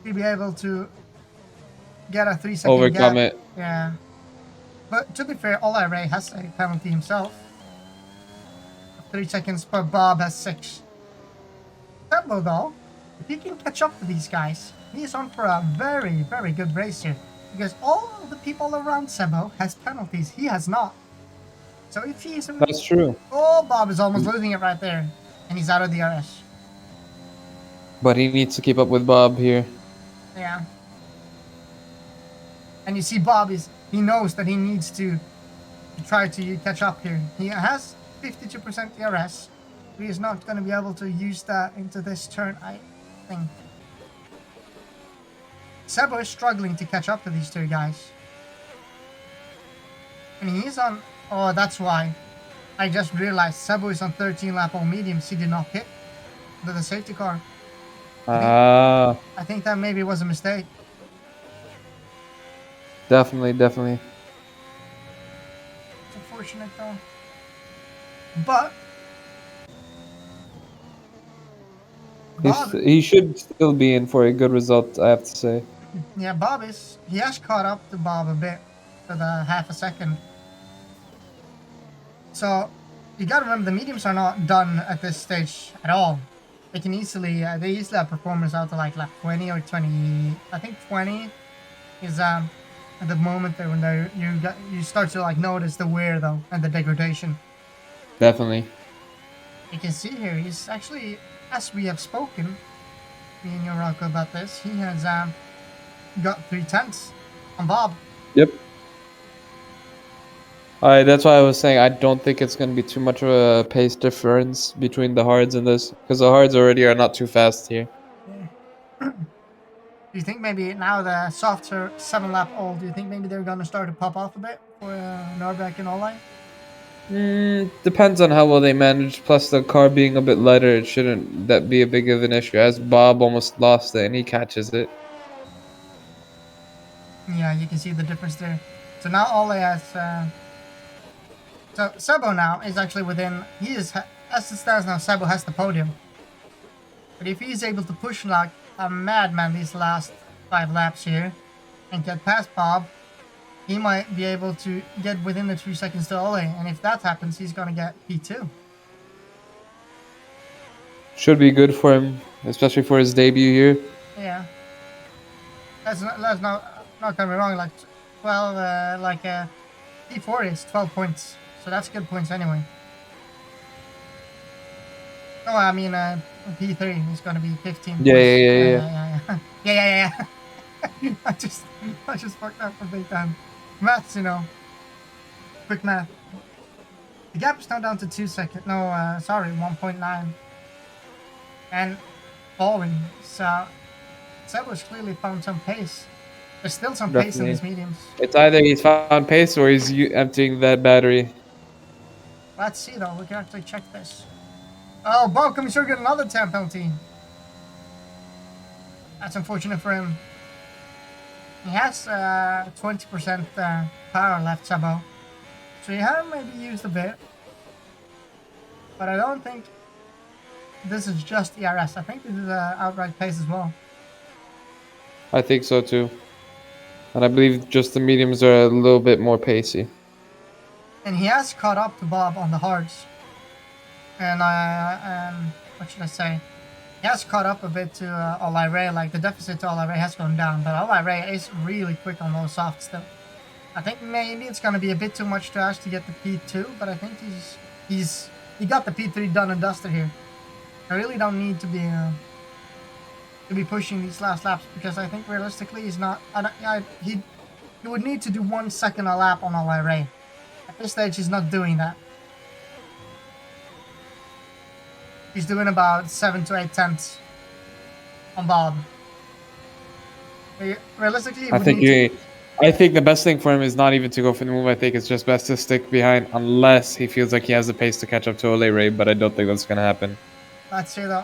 Speaker 1: to be able to get a 3-second
Speaker 2: Overcome
Speaker 1: gap.
Speaker 2: it.
Speaker 1: Yeah. But to be fair, Ola Ray has a penalty himself. 3 seconds, but Bob has 6. Sebo, though, if he can catch up to these guys, he is on for a very, very good race here. Because all of the people around Sebo has penalties. He has not. So if he's...
Speaker 2: That's true.
Speaker 1: Oh, Bob is almost losing it right there. And he's out of the RS.
Speaker 2: But he needs to keep up with Bob here.
Speaker 1: Yeah. And you see Bob he knows that he needs to try to catch up here. He has 52% DRS. He is not going to be able to use that into this turn, I think. Sebo is struggling to catch up to these two guys. And he is on... Oh, that's why. I just realized Sebo is on 13 lap all mediums. He did not pit with the safety car.
Speaker 2: Ah,
Speaker 1: I think that maybe was a mistake.
Speaker 2: definitely, definitely.
Speaker 1: It's unfortunate though. But Bob,
Speaker 2: He should still be in for a good result, I have to say.
Speaker 1: yeah, he has caught up to Bob a bit for the half a second. So you gotta remember the mediums are not done at this stage at all. They can easily have performance out to like lap 20 or 20. I think 20 is at the moment there when you start to like notice the wear though and the degradation.
Speaker 2: Definitely.
Speaker 1: You can see here he's actually, as we have spoken, me and Yorako about this, he has got 3/10 on Bob.
Speaker 2: Yep. That's why I was saying I don't think it's going to be too much of a pace difference between the hards and this, because the hards already are not too fast here.
Speaker 1: Do you think maybe now the softs are 7 lap old, do you think maybe they're going to start to pop off a bit for Norbeck and Olai?
Speaker 2: Depends on how well they manage, plus the car being a bit lighter, it shouldn't that be a big of an issue, as Bob almost lost it and he catches it.
Speaker 1: Yeah, you can see the difference there. So now Olai has... So Sebo now is actually within... as it stands now, Sebo has the podium. But if he's able to push like a madman these last 5 laps here and get past Bob, he might be able to get within the 2 seconds to Ole. And if that happens, he's going to get P2.
Speaker 2: Should be good for him, especially for his debut here.
Speaker 1: Yeah. That's not get me wrong. Like 12, P4 is 12 points. So that's good points anyway. Oh, I mean, P3 is going to be 15 points. Yeah. I just fucked up a big time. Maths, quick math. The gap is now down to 2 seconds. No, sorry, 1.9. And falling. So Sebo's clearly found some pace. There's still some pace in these mediums.
Speaker 2: It's either he's found pace or he's emptying that battery.
Speaker 1: Let's see though. We can actually check this. Oh, Bob Commissioner get another 10 penalty. That's unfortunate for him. He has 20% power left, Sebo. So he had maybe used a bit. But I don't think this is just ERS. I think this is outright pace as well.
Speaker 2: I think so too. And I believe just the mediums are a little bit more pacey.
Speaker 1: And he has caught up to Bob on the hards. And what should I say? He has caught up a bit to Olai Ray. Like the deficit to Olai Ray has gone down, but Olai Ray is really quick on those softs still. I think maybe it's gonna be a bit too much to ask to get the P2, but I think he got the P3 done and dusted here. I really don't need to be pushing these last laps because I think realistically he's not. He would need to do 1 second a lap on Olai Ray. At this stage, he's not doing that. He's doing about 7 to 8 tenths on Bob. Realistically,
Speaker 2: I think the best thing for him is not even to go for the move. I think it's just best to stick behind unless he feels like he has the pace to catch up to Ole Ray, but I don't think that's going to happen.
Speaker 1: Let's see though.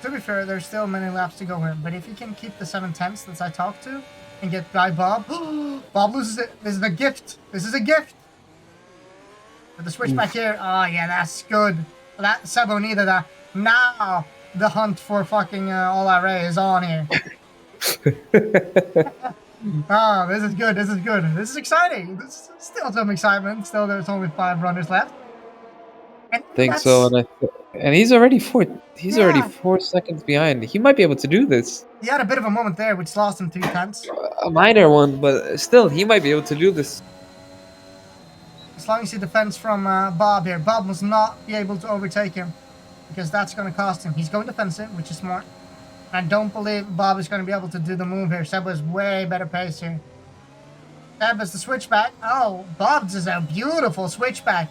Speaker 1: to be fair, there's still many laps to go here. But if you can keep the 7/10 that I talked to and get by Bob, Bob loses it. This is a gift. This is a gift. With the switch back here. Oh, yeah, that's good. That Sebo needed that. Now the hunt for fucking All-Ray is on here. Oh, this is good. This is good. This is exciting. There's still some excitement. Still, there's only 5 runners left. And
Speaker 2: Think so, and he's already 4. He's already 4 seconds behind. He might be able to do this.
Speaker 1: He had a bit of a moment there, which lost him 3/10.
Speaker 2: A minor one, but still, he might be able to do this.
Speaker 1: As long as he defends from Bob here, Bob must not be able to overtake him, because that's going to cost him. He's going defensive, which is smart. I don't believe Bob is going to be able to do the move here. Seb has way better pace here. Seb has the switchback. Oh, Bob's is a beautiful switchback.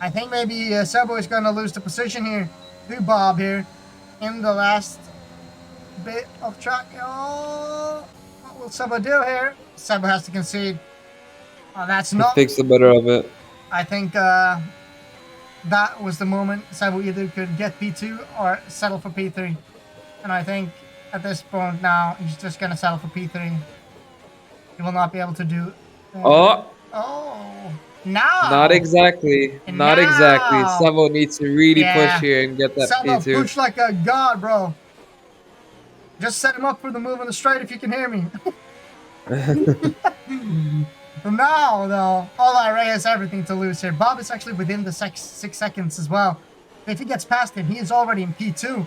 Speaker 1: I think maybe Sebo is going to lose the position here to Bob here in the last bit of track. Oh, what will Sebo do here? Sebo has to concede. Oh, that's not...
Speaker 2: He takes the better of it.
Speaker 1: I think that was the moment Sebo either could get P2 or settle for P3. And I think at this point now, he's just going to settle for P3. He will not be able to do... Oh! Now!
Speaker 2: Not exactly. Not
Speaker 1: now.
Speaker 2: exactly. Sebo needs to really push here and get that
Speaker 1: Sebo
Speaker 2: P2.
Speaker 1: push like a god, bro. Just set him up for the move on the straight if you can hear me. Now, though, All-Ray has everything to lose here. Bob is actually within the 6 seconds as well. If he gets past him, he is already in P2.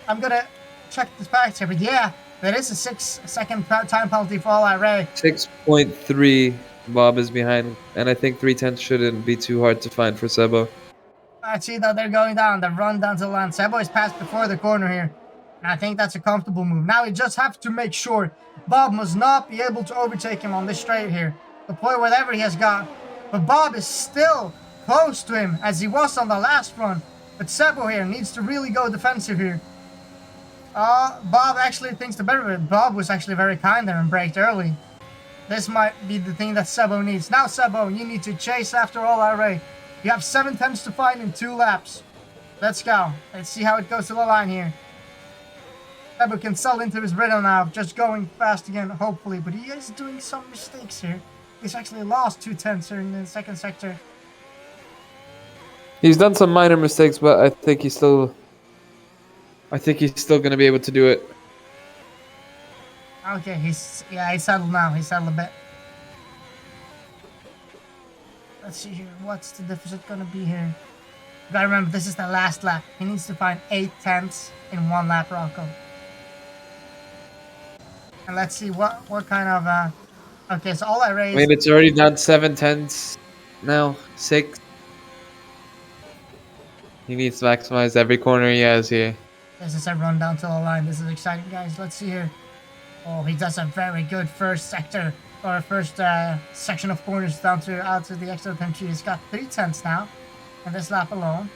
Speaker 1: I'm going to check the facts here, but yeah, there is a 6-second time penalty for All-Ray.
Speaker 2: 6.3 Bob is behind, and I think 3/10 shouldn't be too hard to find for Sebo.
Speaker 1: I see that they're going down. The run down to the line. Sebo is passed before the corner here. And I think that's a comfortable move. Now he just has to make sure Bob must not be able to overtake him on this straight here. Deploy whatever he has got. But Bob is still close to him as he was on the last run. But Sebo here needs to really go defensive here. Bob actually thinks the better of it. Bob was actually very kind there and braked early. This might be the thing that Sebo needs. Now, Sebo, you need to chase after All-Ray. You have 7/10 to find in 2 laps. Let's go. Let's see how it goes to the line here. Sebo can settle into his rhythm now, just going fast again, hopefully. But he is doing some mistakes here. He's actually lost 2/10 here in the second sector.
Speaker 2: He's done some minor mistakes, but I think he's still going to be able to do it.
Speaker 1: Okay, he settled now. He settled a bit. Let's see here. What's the deficit going to be here? You gotta remember, this is the last lap. He needs to find 8/10 in 1 lap, Rocco. And let's see what kind of... Okay, so All-Ray...
Speaker 2: I mean, it's already done 7/10 now. 6. He needs to maximize every corner he has here.
Speaker 1: This is a run down to the line. This is exciting, guys. Let's see here. Oh, he does a very good first sector, or first section of corners out to the extra 10. He's got 3/10 now in this lap alone.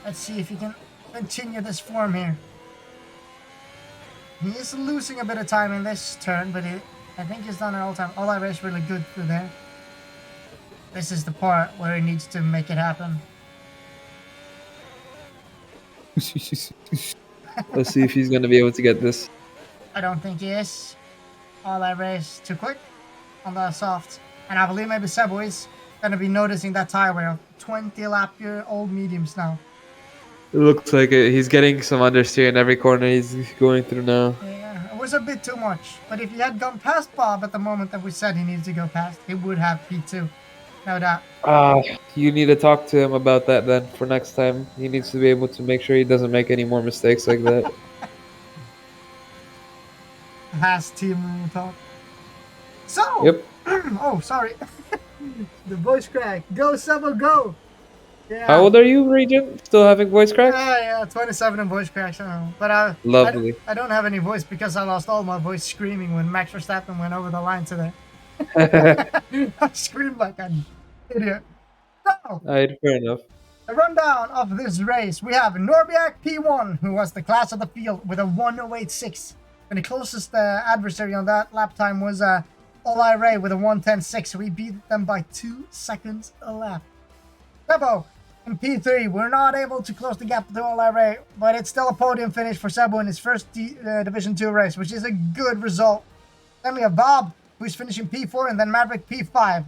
Speaker 1: Let's see if he can continue this form here. He is losing a bit of time in this turn, but I think he's done it all time. All-Ray is really good through there. This is the part where he needs to make it happen.
Speaker 2: Let's see if he's going to be able to get this.
Speaker 1: I don't think he is. All-Ray is too quick on the soft. And I believe maybe Sebo is going to be noticing that tire wear of 20-lap-year-old mediums now.
Speaker 2: It looks like it. He's getting some understeer in every corner he's going through now.
Speaker 1: Yeah, it was a bit too much. But if he had gone past Bob at the moment that we said he needs to go past, he would have P2. No doubt.
Speaker 2: You need to talk to him about that then for next time. He needs to be able to make sure he doesn't make any more mistakes like that.
Speaker 1: Has team talk. So,
Speaker 2: yep.
Speaker 1: Oh, sorry. The voice crack. Go, Sebo, go. Yeah.
Speaker 2: How old are you, Regent? Still having voice crack?
Speaker 1: Yeah, 27 in voice cracks. But
Speaker 2: lovely.
Speaker 1: I don't have any voice because I lost all my voice screaming when Max Verstappen went over the line today. I screamed like an idiot. So,
Speaker 2: Alright, fair enough.
Speaker 1: A rundown of this race. We have Norbiak P1, who was the class of the field with a 1:08.6. And the closest adversary on that lap time was All-Ray with a 1:10.6. So we beat them by 2 seconds a lap. Sebo In P3, we're not able to close the gap to All-Ray, but it's still a podium finish for Sebo in his first Division 2 race, which is a good result. Then we have Bob, who's finishing P4, and then Maverick P5.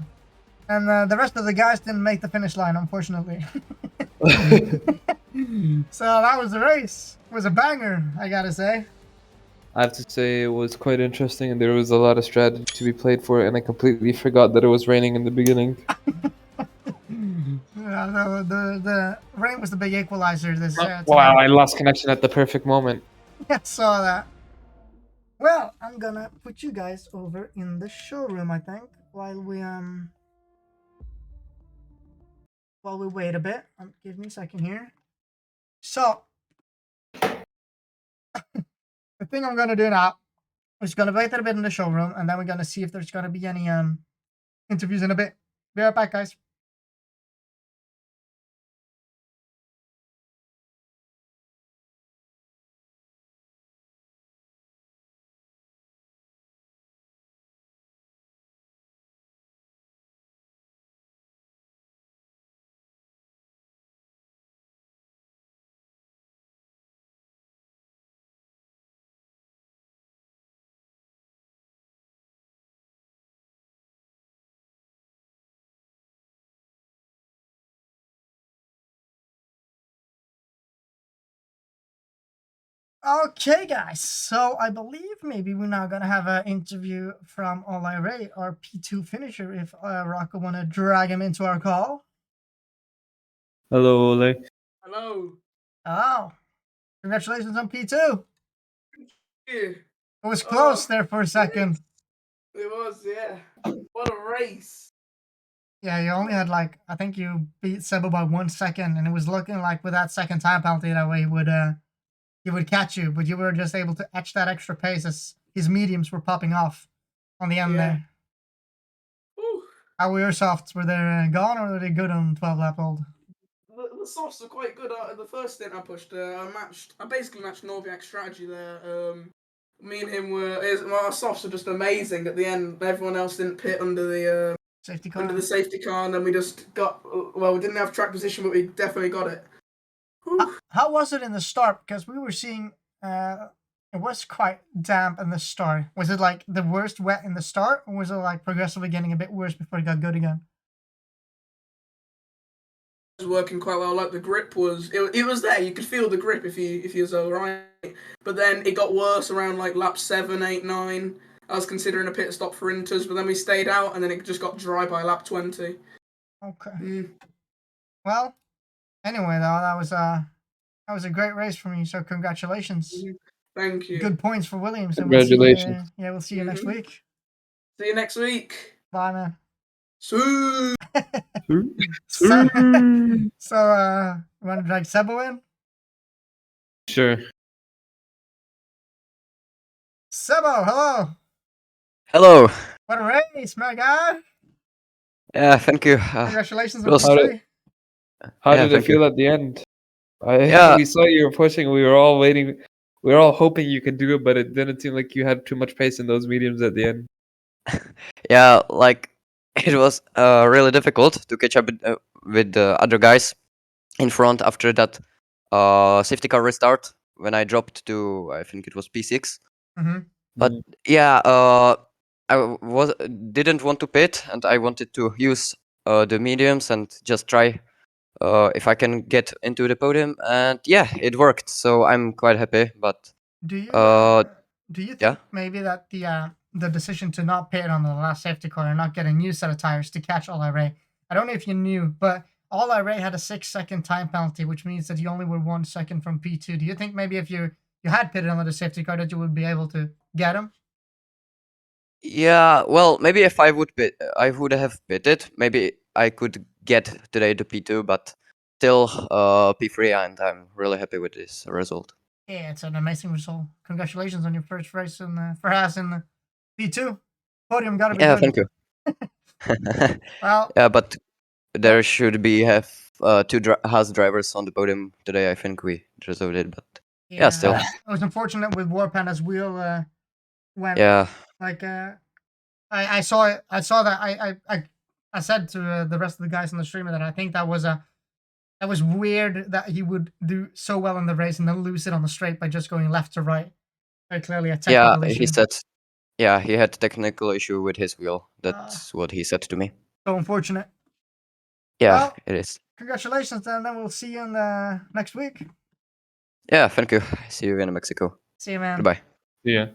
Speaker 1: And the rest of the guys didn't make the finish line, unfortunately. So that was the race. It was a banger, I gotta say.
Speaker 2: I have to say it was quite interesting, and there was a lot of strategy to be played for it, and I completely forgot that it was raining in the beginning.
Speaker 1: Yeah, the rain was the big equalizer this
Speaker 2: Wow, I lost connection at the perfect moment.
Speaker 1: I saw that. Well, I'm gonna put you guys over in the showroom, I think, while we wait a bit. Give me a second here. So the thing I'm gonna do now is gonna wait a bit in the showroom, and then we're gonna see if there's gonna be any interviews in a bit. Be right back, guys. Okay, guys. So I believe maybe we're now gonna have an interview from All-Ray, our P2 finisher, if Rocco wanna drag him into our call.
Speaker 2: Hello, Ole.
Speaker 4: Hello.
Speaker 1: Oh, congratulations on P2.
Speaker 4: Yeah,
Speaker 1: It was close there for a second.
Speaker 4: it was, yeah. What a race.
Speaker 1: Yeah, you only had like, I think you beat Sebo by 1 second, and it was looking like with that second time penalty that way he would catch you, but you were just able to etch that extra pace as his mediums were popping off on the end there.
Speaker 4: Ooh.
Speaker 1: How were your softs? Were they gone, or were they good on 12 lap old?
Speaker 4: The softs are quite good. The first stint I pushed, I basically matched Norviak's strategy there. Me and him our softs were just amazing at the end. Everyone else didn't pit under the
Speaker 1: Safety car.
Speaker 4: under the safety car, and then we just got, well, we didn't have track position, but we definitely got it.
Speaker 1: How was it in the start? Because we were seeing it was quite damp in the start. Was it like the worst wet in the start, or was it like progressively getting a bit worse before it got good again?
Speaker 4: Was working quite well. Like the grip was, it was there. You could feel the grip if you was alright. But then it got worse around like lap 7, 8, 9. I was considering a pit stop for inters, but then we stayed out, and then it just got dry by lap 20.
Speaker 1: Okay. Well, anyway, though, that was a great race for me. So congratulations.
Speaker 4: Thank you.
Speaker 1: Good points for Williams.
Speaker 2: Congratulations.
Speaker 1: We'll see you next week.
Speaker 4: See you next week.
Speaker 1: Bye, man.
Speaker 4: See.
Speaker 1: So, you want to drag Sebo in?
Speaker 2: Sure.
Speaker 1: Sebo, hello.
Speaker 5: Hello.
Speaker 1: What a race, my guy.
Speaker 5: Yeah, thank you.
Speaker 1: Congratulations on
Speaker 5: well,
Speaker 1: P3.
Speaker 2: How
Speaker 5: Yeah,
Speaker 2: did it
Speaker 5: thank you.
Speaker 2: feel at the end?
Speaker 5: Yeah.
Speaker 2: We saw you were pushing. We were all waiting. We were all hoping you could do it, but it didn't seem like you had too much pace in those mediums at the end.
Speaker 5: Yeah, like it was really difficult to catch up with the other guys in front after that safety car restart when I dropped to, I think it was P6.
Speaker 1: Mm-hmm.
Speaker 5: But yeah, I didn't want to pit, and I wanted to use the mediums and just try if I can get into the podium, and yeah, it worked. So I'm quite happy. But
Speaker 1: Do you think
Speaker 5: yeah.
Speaker 1: maybe that the decision to not pit on the last safety car and not get a new set of tires to catch All-Ray, I don't know if you knew, but All-Ray had a 6-second time penalty, which means that you only were 1 second from P2. Do you think maybe if you had pitted on the safety car that you would be able to get him?
Speaker 5: Yeah, well, maybe if I would pit, I would have pitted. Maybe I could get today to P2, but still P3, and I'm really happy with this result.
Speaker 1: Yeah, it's an amazing result. Congratulations on your first race for Haas in the P2. Podium gotta be
Speaker 5: Yeah,
Speaker 1: good.
Speaker 5: thank you.
Speaker 1: Well,
Speaker 5: yeah, but there should be two Haas drivers on the podium today. I think we deserved it, but yeah still.
Speaker 1: It was unfortunate with Warpanda's wheel when like I saw it. I saw that I said to the rest of the guys on the streamer that I think that was a That was weird that he would do so well in the race and then lose it on the straight by just going left to right. Very clearly a
Speaker 5: Yeah,
Speaker 1: technical issue.
Speaker 5: he said. Yeah, he had technical issue with his wheel. That's what he said to me.
Speaker 1: So unfortunate.
Speaker 5: Yeah,
Speaker 1: Well,
Speaker 5: it is.
Speaker 1: Congratulations, and then we'll see you in the next week.
Speaker 5: Yeah, thank you. See you in Mexico.
Speaker 1: See you, man.
Speaker 5: Goodbye.
Speaker 2: Yeah.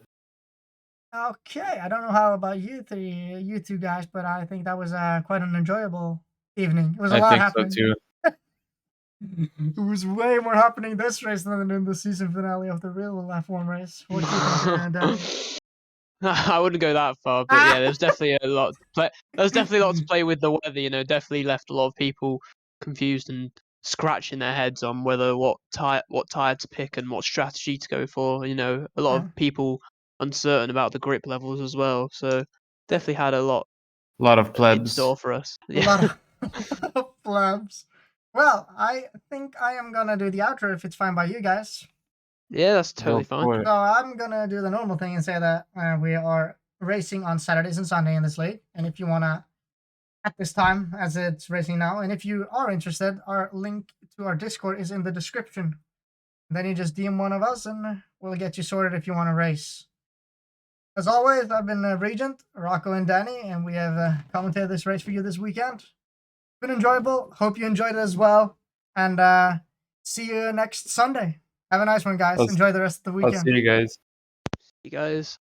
Speaker 1: Okay, I don't know how about you two guys, but I think that was quite an enjoyable evening. It was a lot
Speaker 2: I think
Speaker 1: happening.
Speaker 2: so too.
Speaker 1: It was way more happening this race than in the season finale of the real F1 race. What do you think, Danny?
Speaker 3: I wouldn't go that far, but yeah, there's definitely a lot to play. There's definitely a lot to play with the weather. You know, definitely left a lot of people confused and scratching their heads on whether what tire to pick and what strategy to go for. You know, a lot of people uncertain about the grip levels as well. So definitely had a lot
Speaker 2: of
Speaker 3: in
Speaker 2: plebs.
Speaker 3: store for us.
Speaker 1: A lot of plebs. Well, I think I am gonna do the outro if it's fine by you guys.
Speaker 3: Yeah, that's totally
Speaker 2: Go
Speaker 3: fine.
Speaker 2: for it.
Speaker 1: So I'm gonna do the normal thing and say that we are racing on Saturdays and Sunday in this league, and if you wanna at this time as it's racing now, and if you are interested, our link to our Discord is in the description. Then you just DM one of us, and we'll get you sorted if you want to race. As always, I've been Regent, Rocco, and Danny, and we have commentated this race for you this weekend. It's been enjoyable. Hope you enjoyed it as well. And see you next Sunday. Have a nice one, guys. Enjoy the rest of the
Speaker 2: I'll
Speaker 1: weekend.
Speaker 2: see you guys.
Speaker 3: You guys.